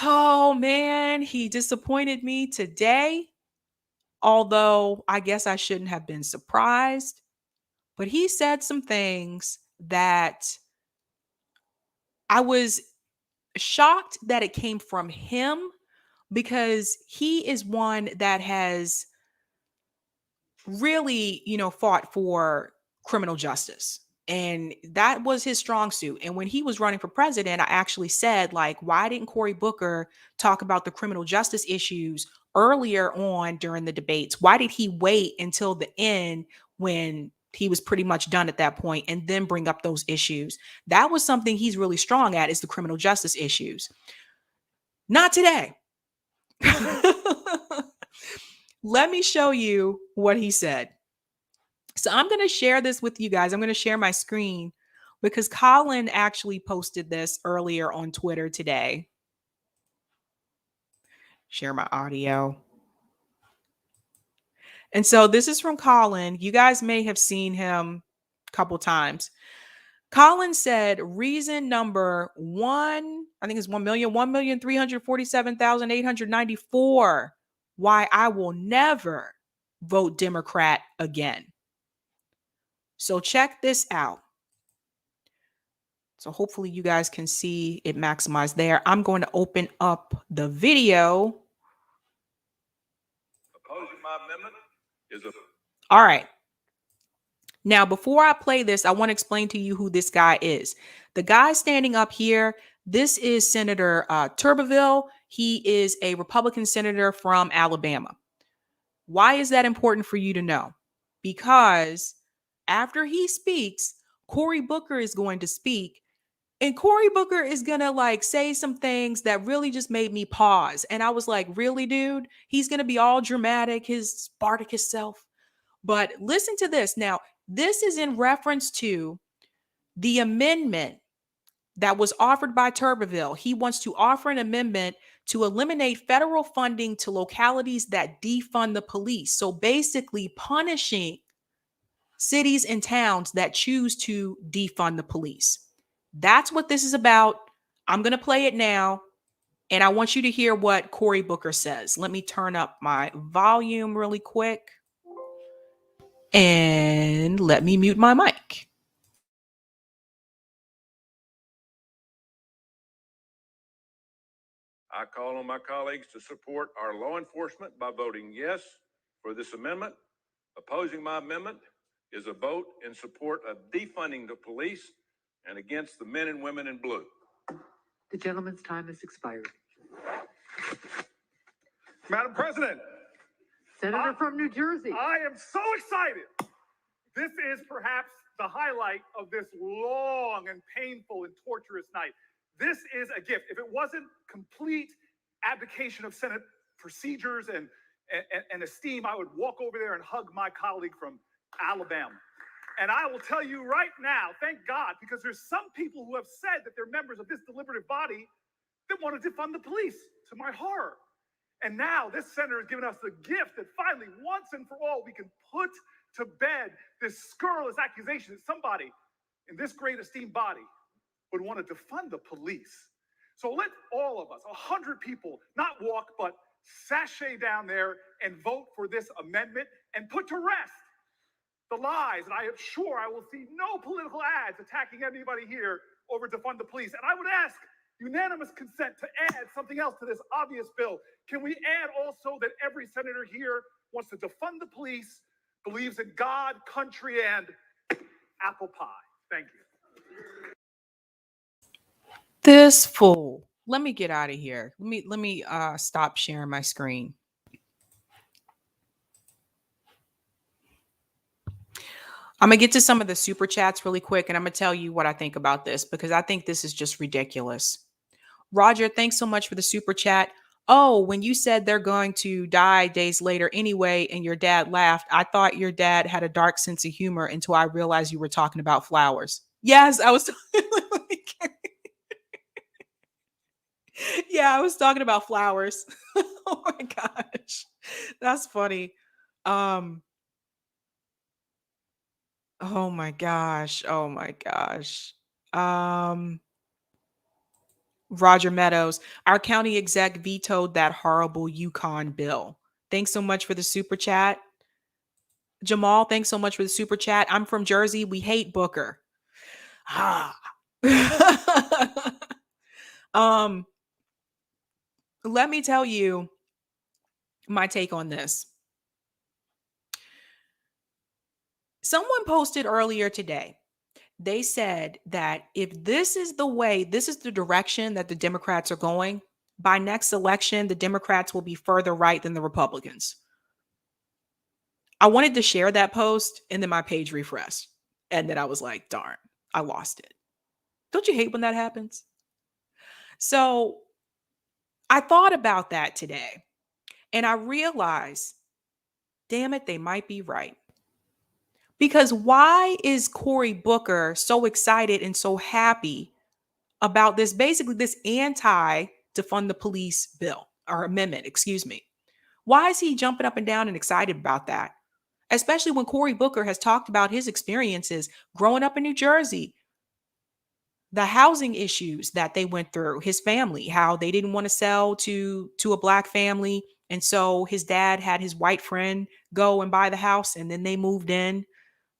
Oh man, he disappointed me today. Although I guess I shouldn't have been surprised, but he said some things that I was shocked that it came from him because he is one that has really, fought for criminal justice. And that was his strong suit. And when he was running for president, I actually said, like, why didn't Cory Booker talk about the criminal justice issues earlier on during the debates? Why did he wait until the end when he was pretty much done at that point and then bring up those issues? That was something he's really strong at, is the criminal justice issues. Not today. Let me show you what he said. So I'm going to share this with you guys. I'm going to share my screen because Colin actually posted this earlier on Twitter today. Share my audio. And so this is from Colin. You guys may have seen him a couple times. Colin said reason number one, I think it's 1,347,894 why I will never vote Democrat again. So check this out. So hopefully you guys can see it maximized there. I'm going to open up the video. Opposing my amendment is a... All right. Now, before I play this, I want to explain to you who this guy is. The guy standing up here, this is Senator Tuberville. He is a Republican senator from Alabama. Why is that important for you to know? Because after he speaks, Cory Booker is going to speak, And Cory Booker is gonna like say some things that really just made me pause. And I was like, really, dude? He's gonna be all dramatic, his Spartacus self. But listen to this. Now, this is in reference to the amendment that was offered by Tuberville. He wants to offer an amendment to eliminate federal funding to localities that defund the police. So basically punishing cities and towns that choose to defund the police. That's what this is about. I'm going to play it now. And I want you to hear what Cory Booker says. Let me turn up my volume really quick. And let me mute my mic. I call on my colleagues to support our law enforcement by voting yes for this amendment. Opposing my amendment is a vote in support of defunding the police and against the men and women in blue. The gentleman's time has expired. Madam President, Senator from New Jersey. I am so excited. This is perhaps the highlight of this long and painful and torturous night. This is a gift. If it wasn't complete abdication of Senate procedures and esteem, I would walk over there and hug my colleague from Alabama. And I will tell you right now, thank God, because there's some people who have said that they're members of this deliberative body that want to defund the police, to my horror. And now this senator has given us the gift that finally, once and for all, we can put to bed this scurrilous accusation that somebody in this great esteemed body would want to defund the police. So let all of us, 100 people, not walk, but sashay down there and vote for this amendment and put to rest the lies. And I am sure I will see no political ads attacking anybody here over defund the police. And I would ask unanimous consent to add something else to this obvious bill. Can we add also that every senator here wants to defund the police, believes in God, country, and apple pie? Thank you. This fool. Let me get out of here. Let me stop sharing my screen. I'm going to get to some of the super chats really quick, and I'm going to tell you what I think about this because I think this is just ridiculous. Roger, thanks so much for the super chat. Oh, when you said they're going to die days later anyway, and your dad laughed, I thought your dad had a dark sense of humor until I realized you were talking about flowers. Yes, I was. Yeah, I was talking about flowers. Oh my gosh. That's funny. Oh my gosh. Oh my gosh. Roger Meadows, our county exec vetoed that horrible Yukon bill. Thanks so much for the super chat. Jamal, thanks so much for the super chat. I'm from Jersey. We hate Booker. Ah. Let me tell you my take on this. Someone posted earlier today. They said that if this is the way, this is the direction that the Democrats are going, by next election, the Democrats will be further right than the Republicans. I wanted to share that post and then my page refreshed. And then I was like, darn, I lost it. Don't you hate when that happens? So I thought about that today and I realized, damn it, they might be right. Because why is Cory Booker so excited and so happy about this, basically this anti-defund the police bill or amendment, excuse me? Why is he jumping up and down and excited about that? Especially when Cory Booker has talked about his experiences growing up in New Jersey, the housing issues that they went through, his family, how they didn't want to sell to a black family. And so his dad had his white friend go and buy the house and then they moved in.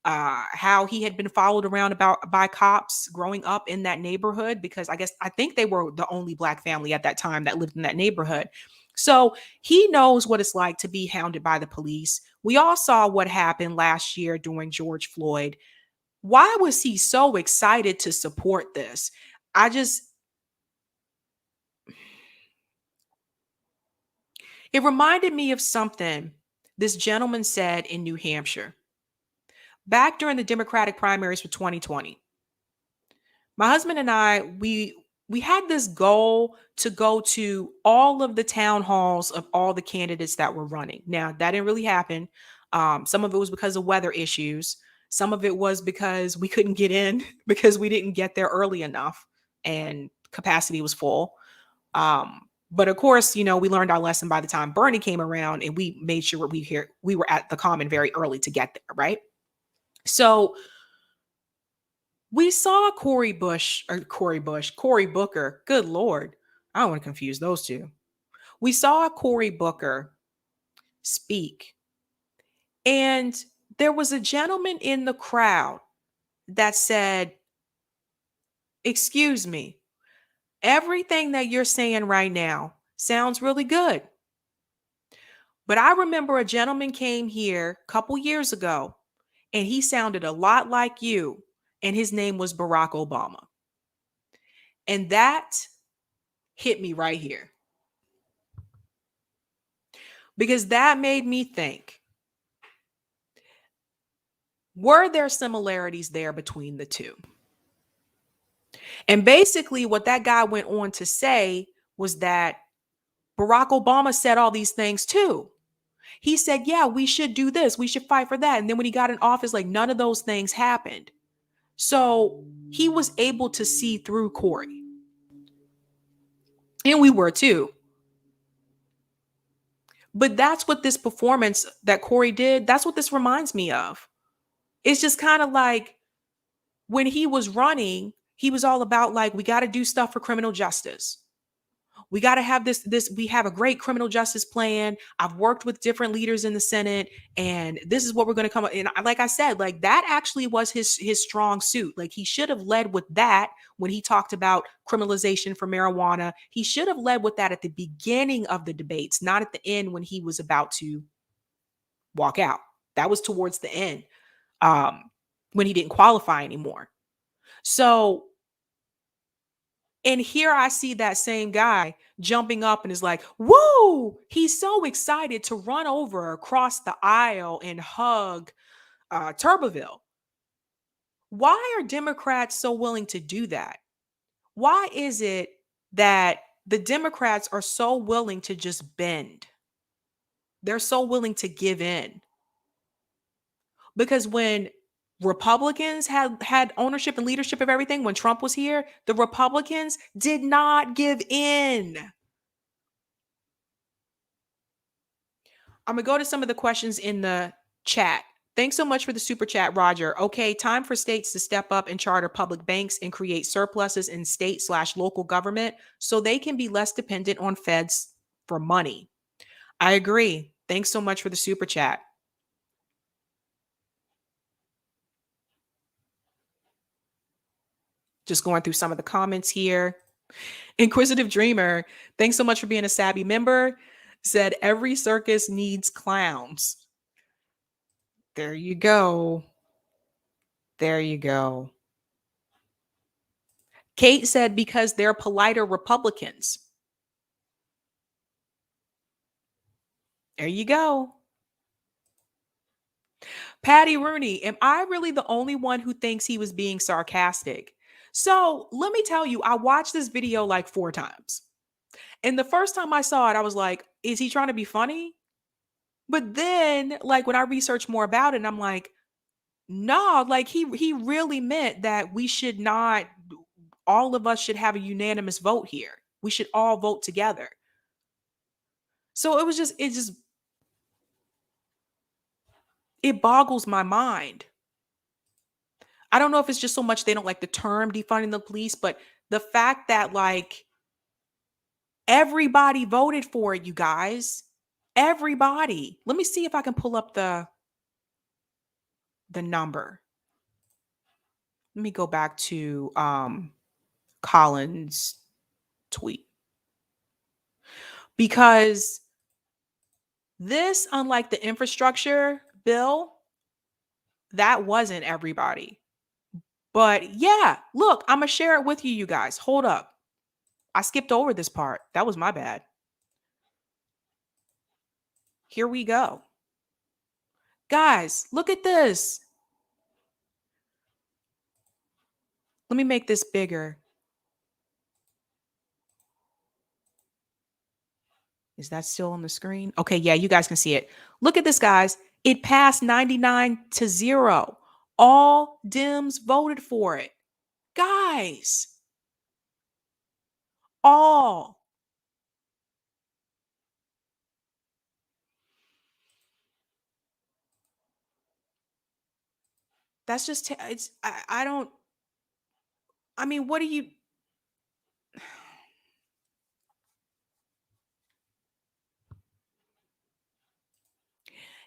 How he had been followed around by cops growing up in that neighborhood, because I think they were the only black family at that time that lived in that neighborhood. So he knows what it's like to be hounded by the police. We all saw what happened last year during George Floyd. Why was he so excited to support this? It reminded me of something this gentleman said in New Hampshire. Back during the Democratic primaries for 2020, My husband and I, we had this goal to go to all of the town halls of all the candidates that were running. Now, that didn't really happen. Some of it was because of weather issues. Some of it was because we couldn't get in because we didn't get there early enough and capacity was full. But of course, you know, we learned our lesson by the time Bernie came around, and we made sure we were at the Common very early to get there, right? So we saw Cory Booker. Good Lord. I don't want to confuse those two. We saw Cory Booker speak, and there was a gentleman in the crowd that said, "Excuse me, everything that you're saying right now sounds really good. But I remember a gentleman came here a couple years ago, and he sounded a lot like you, and his name was Barack Obama." And that hit me right here, because that made me think, were there similarities there between the two? And basically, what that guy went on to say was that Barack Obama said all these things too. He said, yeah, we should do this, we should fight for that. And then when he got in office, like, none of those things happened. So he was able to see through Cory. And we were too. But that's what this performance that Cory did, that's what this reminds me of. It's just kind of like when he was running, he was all about, like, we got to do stuff for criminal justice. We got to have we have a great criminal justice plan. I've worked with different leaders in the Senate, and this is what we're going to come up. And like I said, like, that actually was his strong suit. Like, he should have led with that when he talked about criminalization for marijuana. He should have led with that at the beginning of the debates, not at the end when he was about to walk out. That was towards the end, when he didn't qualify anymore. So, and here I see that same guy jumping up and is like, woo, he's so excited to run over across the aisle and hug Turbeville. Why are Democrats so willing to do that? Why is it that the Democrats are so willing to just bend? They're so willing to give in. Because when Republicans had ownership and leadership of everything, when Trump was here, the Republicans did not give in. I'm going to go to some of the questions in the chat. Thanks so much for the super chat, Roger. Okay, time for states to step up and charter public banks and create surpluses in state/local government so they can be less dependent on feds for money. I agree. Thanks so much for the super chat. Just going through some of the comments here. Inquisitive Dreamer, thanks so much for being a Sabby member. Said every circus needs clowns. There you go. There you go. Kate said because they're politer Republicans. There you go. Patty Rooney, am I really the only one who thinks he was being sarcastic? So let me tell you, I watched this video like 4 times. And the first time I saw it, I was like, is he trying to be funny? But then, like, when I researched more about it, and I'm like, no, like, he really meant that we should not, all of us should have a unanimous vote here. We should all vote together. So it boggles my mind. I don't know if it's just so much they don't like the term defunding the police, but the fact that, like, everybody voted for it, you guys. Everybody. Let me see if I can pull up the number. Let me go back to Colin's tweet. Because this, unlike the infrastructure bill, that wasn't everybody. But yeah, look, I'm going to share it with you, you guys. Hold up. I skipped over this part. That was my bad. Here we go. Guys, look at this. Let me make this bigger. Is that still on the screen? Okay, yeah, you guys can see it. Look at this, guys. It passed 99-0. All Dems voted for it. Guys, all. That's just, it's, I don't, I mean, what do you,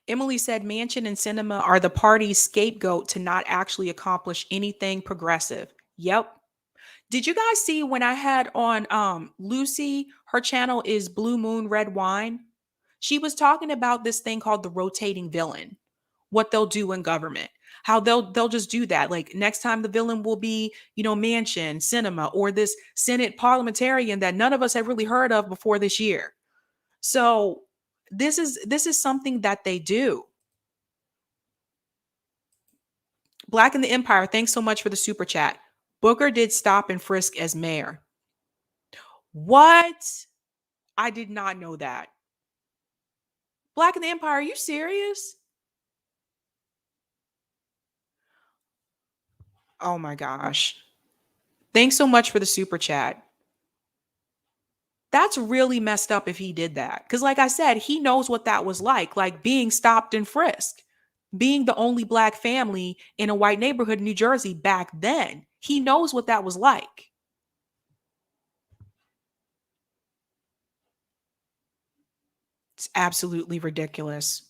Emily said Manchin and Cinema are the party's scapegoat to not actually accomplish anything progressive. Yep. Did you guys see when I had on Lucy, her channel is Blue Moon Red Wine? She was talking about this thing called the rotating villain, what they'll do in government. How they'll just do that. Like next time the villain will be, Manchin, Cinema, or this Senate parliamentarian that none of us have really heard of before this year. So this is something that they do. Black in the Empire, thanks so much for the super chat. Booker did stop and frisk as mayor. What? I did not know that. Black in the Empire, are you serious? Oh my gosh. Thanks so much for the super chat. That's really messed up if he did that. Because like I said, he knows what that was like being stopped and frisked, being the only Black family in a white neighborhood in New Jersey back then. He knows what that was like. It's absolutely ridiculous.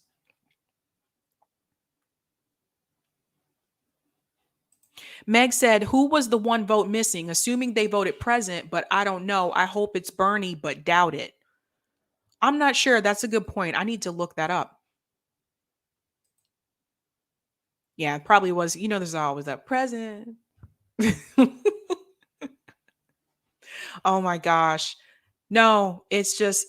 Meg said, who was the one vote missing? Assuming they voted present, but I don't know. I hope it's Bernie, but doubt it. I'm not sure. That's a good point. I need to look that up. Yeah, it probably was. There's always that present. Oh my gosh. No, it's just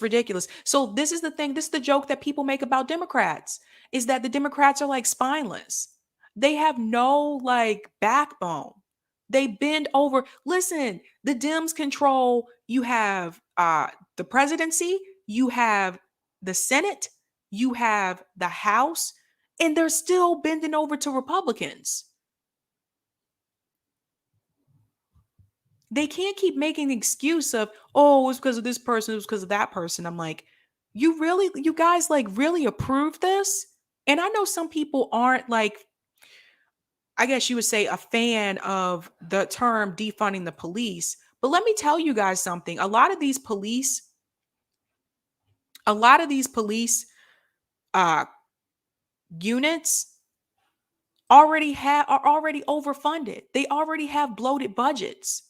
ridiculous. So this is the thing. This is the joke that people make about Democrats, is that the Democrats are like spineless. They have no backbone. They bend over. Listen, the Dems control. You have the presidency, you have the Senate, you have the House, and they're still bending over to Republicans. They can't keep making the excuse of, oh, it's because of this person, it was because of that person. I'm like, you guys really approve this? And I know some people aren't I guess you would say, a fan of the term defunding the police. But let me tell you guys something. A lot of these police units are already overfunded. They already have bloated budgets.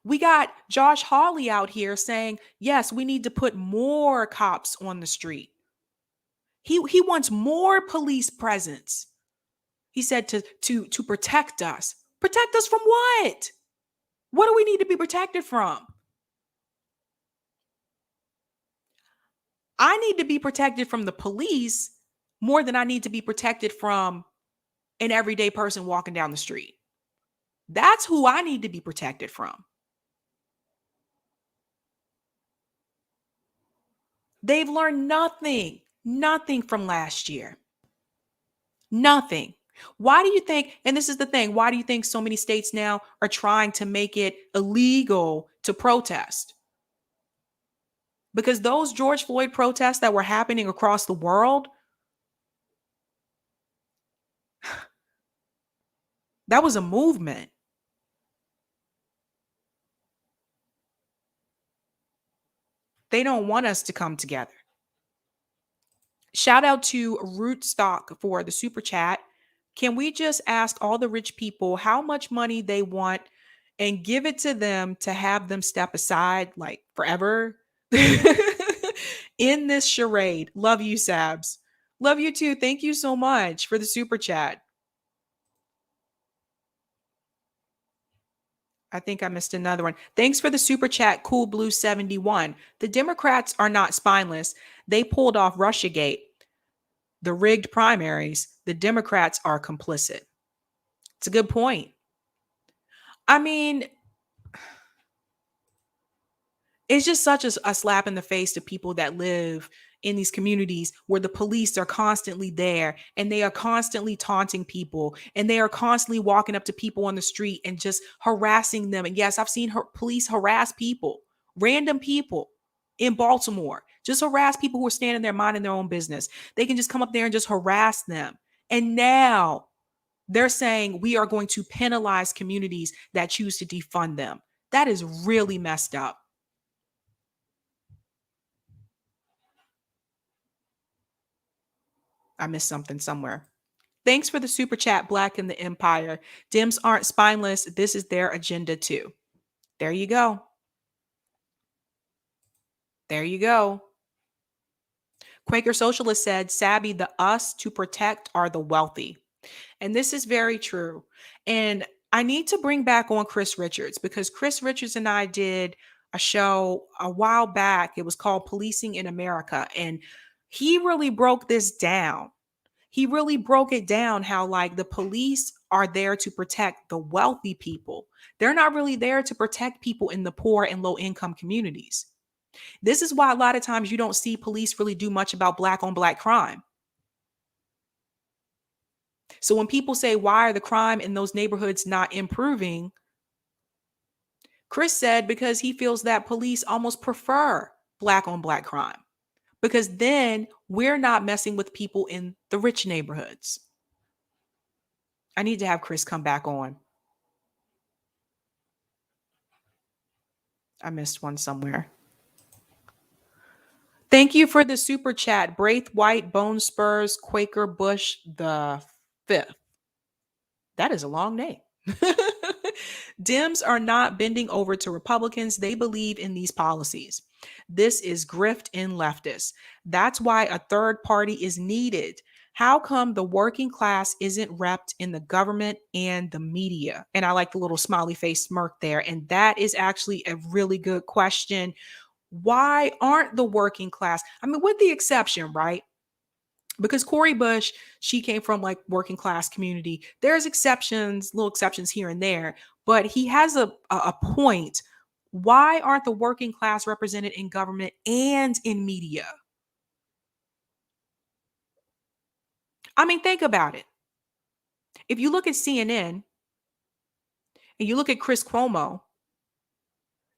We got Josh Hawley out here saying, yes, we need to put more cops on the street. He wants more police presence. He said to protect us. Protect us from what? What do we need to be protected from? I need to be protected from the police more than I need to be protected from an everyday person walking down the street. That's who I need to be protected from. They've learned nothing from last year. Nothing. Why do you think, and this is the thing, why do you think so many states now are trying to make it illegal to protest? Because those George Floyd protests that were happening across the world, that was a movement. They don't want us to come together. Shout out to Rootstock for the super chat. Can we just ask all the rich people how much money they want and give it to them to have them step aside forever in this charade? Love you, Sabs. Love you too. Thank you so much for the super chat. I think I missed another one. Thanks for the super chat, Cool Blue 71. The Democrats are not spineless. They pulled off Russiagate. the rigged primaries, the Democrats are complicit. It's a good point. I mean, it's just such a slap in the face to people that live in these communities where the police are constantly there and they are constantly taunting people and they are constantly walking up to people on the street and just harassing them. And yes, I've seen police harass people, random people in Baltimore, just harass people who are standing there minding their own business. They can just come up there and just harass them. And now they're saying we are going to penalize communities that choose to defund them. That is really messed up. I missed something somewhere. Thanks for the super chat, Black in the Empire. Dems aren't spineless. This is their agenda too. There you go. There you go. Quaker Socialist said, Sabby, the us to protect are the wealthy. And this is very true. And I need to bring back on Chris Richards because Chris Richards and I did a show a while back. It was called Policing in America. And he really broke this down. He really broke it down how like the police are there to protect the wealthy people. They're not really there to protect people in the poor and low income communities. This is why a lot of times you don't see police really do much about Black on Black crime. So when people say, why are the crime in those neighborhoods not improving? Chris said, because he feels that police almost prefer Black on Black crime. Because then we're not messing with people in the rich neighborhoods. I need to have Chris come back on. I missed one somewhere. Thank you for the super chat. Braith White, Bone Spurs, Quaker Bush the 5th. That is a long name. Dems are not bending over to Republicans. They believe in these policies. This is grift in leftists. That's why a third party is needed. How come the working class isn't repped in the government and the media? And I like the little smiley face smirk there. And that is actually a really good question. Why aren't the working class? I mean, with the exception, right? Because Cory Bush, she came from like working class community. There's exceptions, little exceptions here and there, but he has a point. Why aren't the working class represented in government and in media? I mean, think about it. If you look at CNN and you look at Chris Cuomo,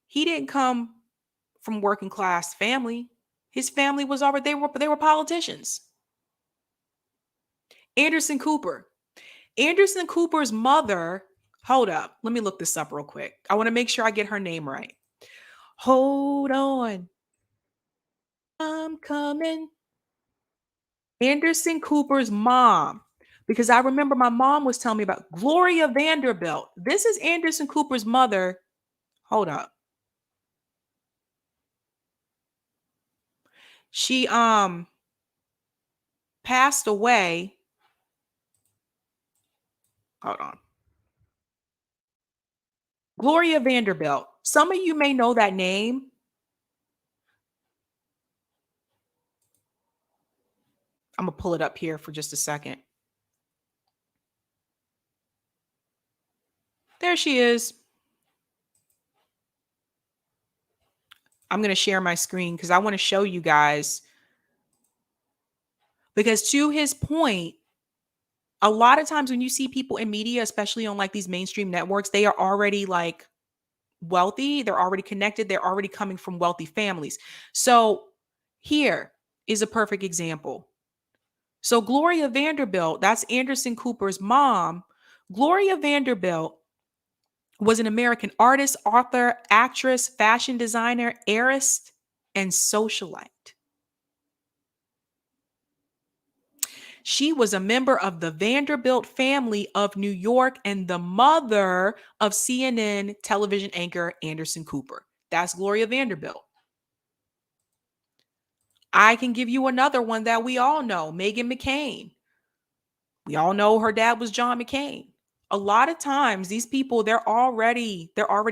he didn't come from working class family. His family was already, they were politicians. Anderson Cooper. Anderson Cooper's mother, hold up. Let me look this up real quick. I want to make sure I get her name right. Hold on. I'm coming. Anderson Cooper's mom, because I remember my mom was telling me about Gloria Vanderbilt. This is Anderson Cooper's mother. Hold up. She passed away. Hold on. Gloria Vanderbilt. Some of you may know that name. I'm going to pull it up here for just a second. There she is. I'm going to share my screen because I want to show you guys. Because to his point, a lot of times when you see people in media, especially on like these mainstream networks, they are already like wealthy. They're already connected. They're already coming from wealthy families. So here is a perfect example. So Gloria Vanderbilt, that's Anderson Cooper's mom. Gloria Vanderbilt was an American artist, author, actress, fashion designer, heiress, and socialite. She was a member of the Vanderbilt family of New York and the mother of CNN television anchor Anderson Cooper. That's Gloria Vanderbilt. I can give you another one that we all know, Meghan McCain. We all know her dad was John McCain. A lot of times these people, they're already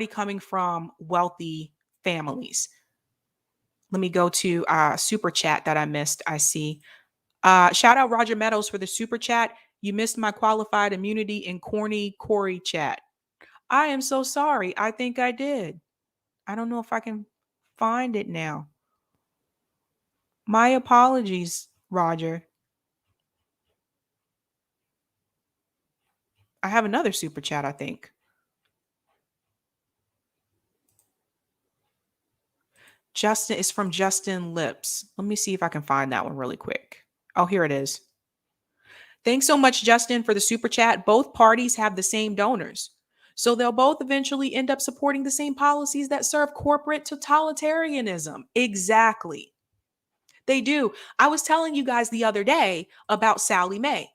coming from wealthy families. Let me go to super chat that I missed. I see. Shout out Roger Meadows for the super chat. You missed my qualified immunity and corny Cory chat. I am so sorry. I think I did. I don't know if I can find it now. My apologies, Roger. I have another super chat, I think. Justin is from Justin Lips. Let me see if I can find that one really quick. Oh, here it is. Thanks so much, Justin, for the super chat. Both parties have the same donors. So they'll both eventually end up supporting the same policies that serve corporate totalitarianism. Exactly. They do. I was telling you guys the other day about Sallie Mae,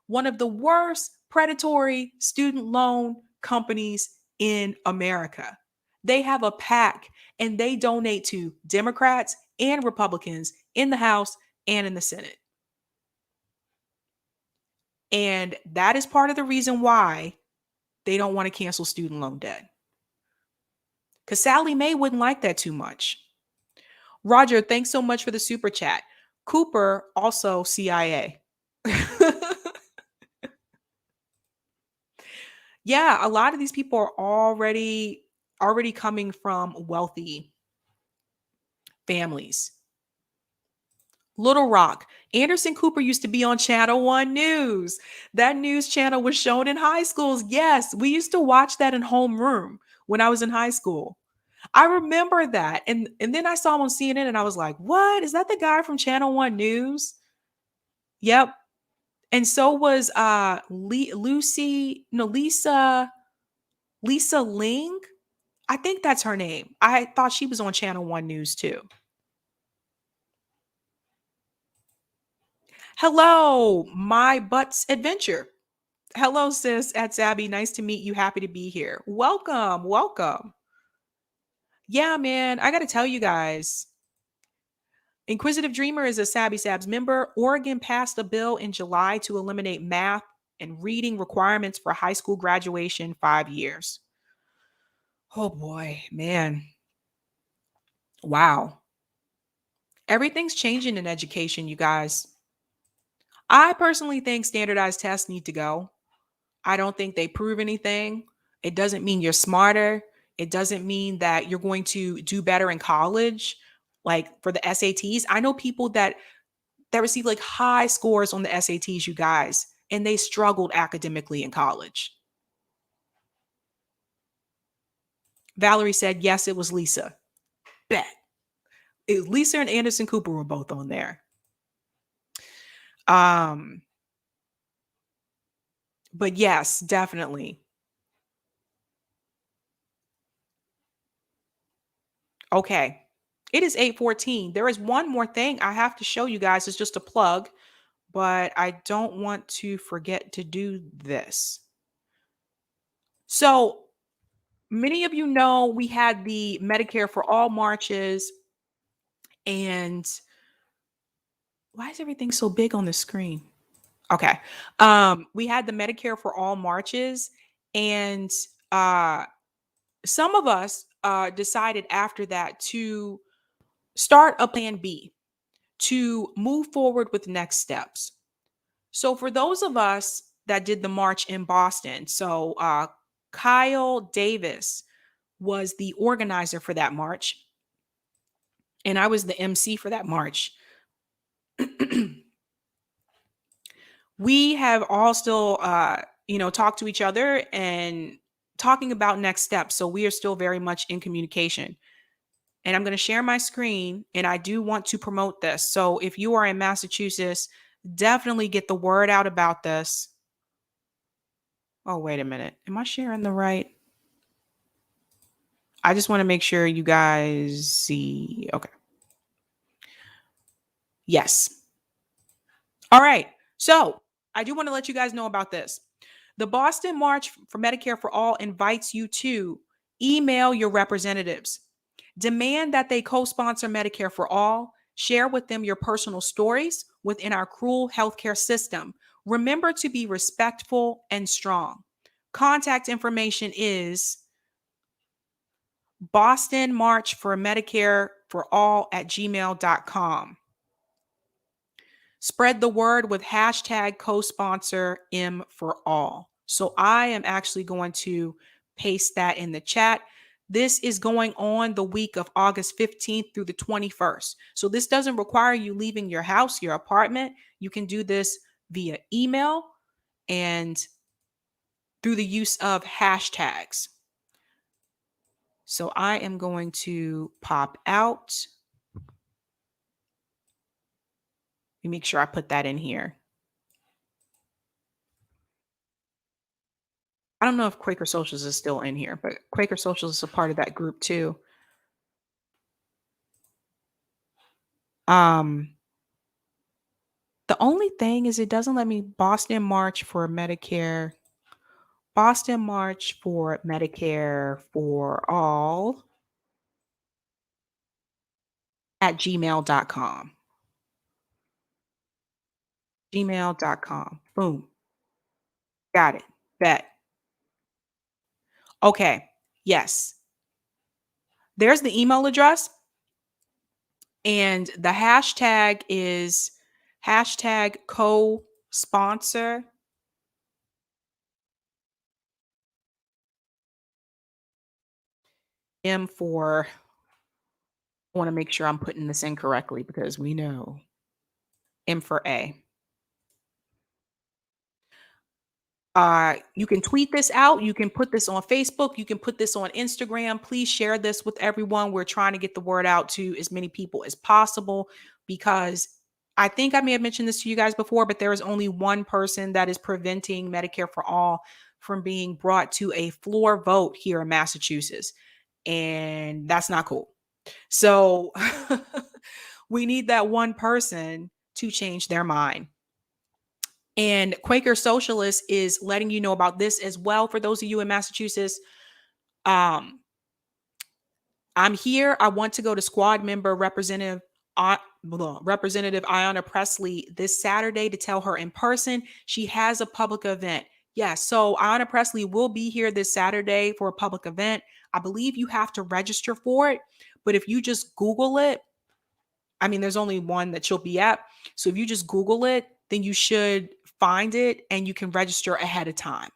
one of the worst predatory student loan companies in America. They have a PAC and they donate to Democrats and Republicans in the House and in the Senate. And that is part of the reason why they don't want to cancel student loan debt. Because Sallie Mae wouldn't like that too much. Roger, thanks so much for the super chat. Cooper, also CIA. Yeah, a lot of these people are already coming from wealthy families. Little Rock. Anderson Cooper used to be on Channel 1 News. That news channel was shown in high schools. Yes, we used to watch that in homeroom when I was in high school. I remember that. And then I saw him on CNN and I was like, what? Is that the guy from Channel 1 News? Yep. And so was Lisa Ling. I think that's her name. I thought she was on Channel 1 News too. Hello, my butt's adventure. Hello, sis at Sabby. Nice to meet you. Happy to be here. Welcome. Welcome. Yeah, man. I got to tell you guys, Inquisitive Dreamer is a Sabby Sabs member. Oregon passed a bill in July to eliminate math and reading requirements for high school graduation 5 years. Oh boy, man. Wow. Everything's changing in education, you guys. I personally think standardized tests need to go. I don't think they prove anything. It doesn't mean you're smarter. It doesn't mean that you're going to do better in college, like for the SATs. I know people that receive like high scores on the SATs, you guys, and they struggled academically in college. Valerie said, yes, it was Lisa. Bet. Lisa and Anderson Cooper were both on there. But yes, definitely. Okay. It is 8:14. There is one more thing I have to show you guys. It's just a plug, but I don't want to forget to do this. So many of you know we had the Medicare for All marches, and why is everything so big on the screen? Okay. We had the Medicare for All marches, and some of us decided after that to start a plan B to move forward with next steps. So for those of us that did the march in Boston, so Kyle Davis was the organizer for that march, and I was the MC for that march. We have all still, talked to each other and talking about next steps. So we are still very much in communication. And I'm going to share my screen, and I do want to promote this. So if you are in Massachusetts, definitely get the word out about this. Oh, wait a minute. Am I sharing the right? I just want to make sure you guys see. Okay. Yes. All right. So I do want to let you guys know about this. The Boston March for Medicare for All invites you to email your representatives. Demand that they co-sponsor Medicare for All. Share with them your personal stories within our cruel healthcare system. Remember to be respectful and strong. Contact information is Boston March for Medicare for All at gmail.com. Spread the word with hashtag co-sponsor M for all. So I am actually going to paste that in the chat. This is going on the week of August 15th through the 21st. So this doesn't require you leaving your house, your apartment. You can do this via email and through the use of hashtags. So I am going to pop out. Let me make sure I put that in here. I don't know if Quaker Socials is still in here, but Quaker Socials is a part of that group too. The only thing is it doesn't let me Boston March for Medicare for all at gmail.com. Gmail.com. Boom. Got it. Bet. Okay. Yes. There's the email address. And the hashtag is hashtag co-sponsor. M for, I want to make sure I'm putting this in correctly because we know M for A. You can tweet this out. You can put this on Facebook. You can put this on Instagram. Please share this with everyone. We're trying to get the word out to as many people as possible because I think I may have mentioned this to you guys before, but there is only one person that is preventing Medicare for all from being brought to a floor vote here in Massachusetts. And that's not cool. So we need that one person to change their mind. And Quaker Socialist is letting you know about this as well. For those of you in Massachusetts, I'm here. I want to go to squad member Representative Ayanna Pressley this Saturday to tell her in person she has a public event. Yes, so Ayanna Pressley will be here this Saturday for a public event. I believe you have to register for it, but if you just Google it, I mean, there's only one that you'll be at. So if you just Google it, then you should find it and you can register ahead of time.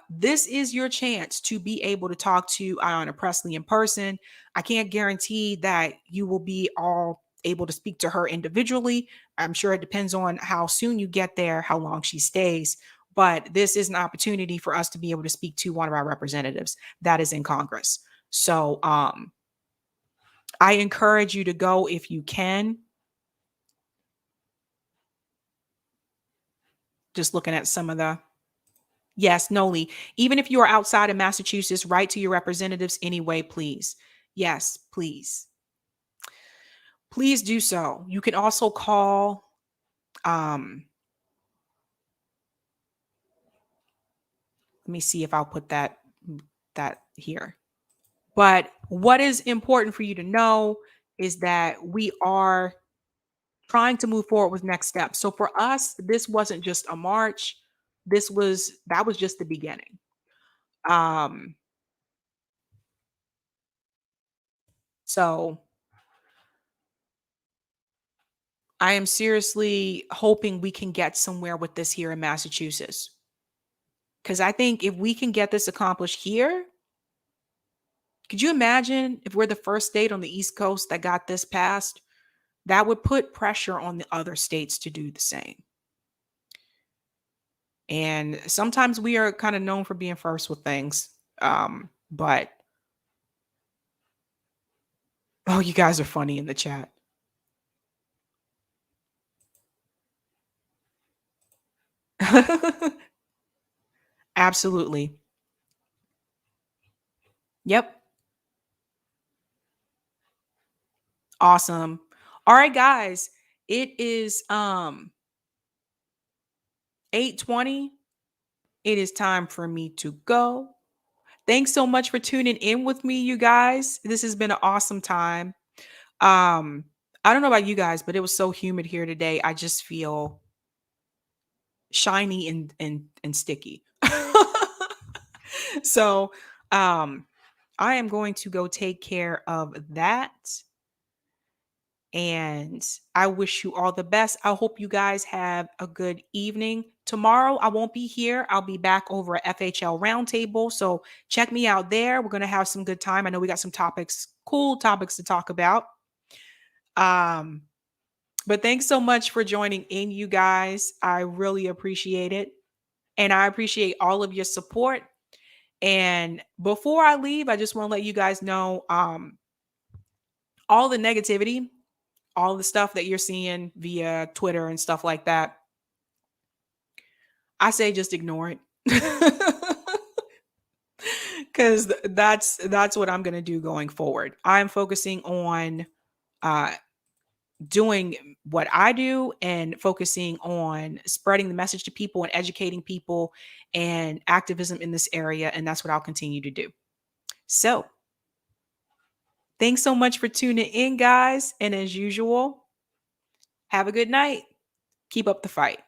This is your chance to be able to talk to Ayanna Pressley in person. I can't guarantee that you will be all able to speak to her individually. I'm sure it depends on how soon you get there, how long she stays. But this is an opportunity for us to be able to speak to one of our representatives that is in Congress. So I encourage you to go if you can. Just looking at some of the, yes, Noli, even if you are outside of Massachusetts, write to your representatives anyway, please. Yes, please. Please do so. You can also call, let me see if I'll put that here. But what is important for you to know is that we are trying to move forward with next steps. So for us, this wasn't just a march. That was just the beginning. So I am seriously hoping we can get somewhere with this here in Massachusetts. Because I think if we can get this accomplished here, could you imagine if we're the first state on the East Coast that got this passed? That would put pressure on the other states to do the same. And sometimes we are kind of known for being first with things. But, oh, you guys are funny in the chat. Absolutely. Yep. Awesome. All right, guys. It is 8:20. It is time for me to go. Thanks so much for tuning in with me, you guys. This has been an awesome time. I don't know about you guys, but it was so humid here today. I just feel shiny and sticky. So, I am going to go take care of that. And I wish you all the best. I hope you guys have a good evening. Tomorrow, I won't be here. I'll be back over at FHL Roundtable. So check me out there. We're going to have some good time. I know we got some topics, cool topics to talk about. But thanks so much for joining in, you guys. I really appreciate it. And I appreciate all of your support. And before I leave, I just want to let you guys know all the negativity, all the stuff that you're seeing via Twitter and stuff like that. I say just ignore it. Because that's what I'm going to do going forward. I'm focusing on doing what I do and focusing on spreading the message to people and educating people and activism in this area. And that's what I'll continue to do. So thanks so much for tuning in, guys. And as usual, have a good night. Keep up the fight.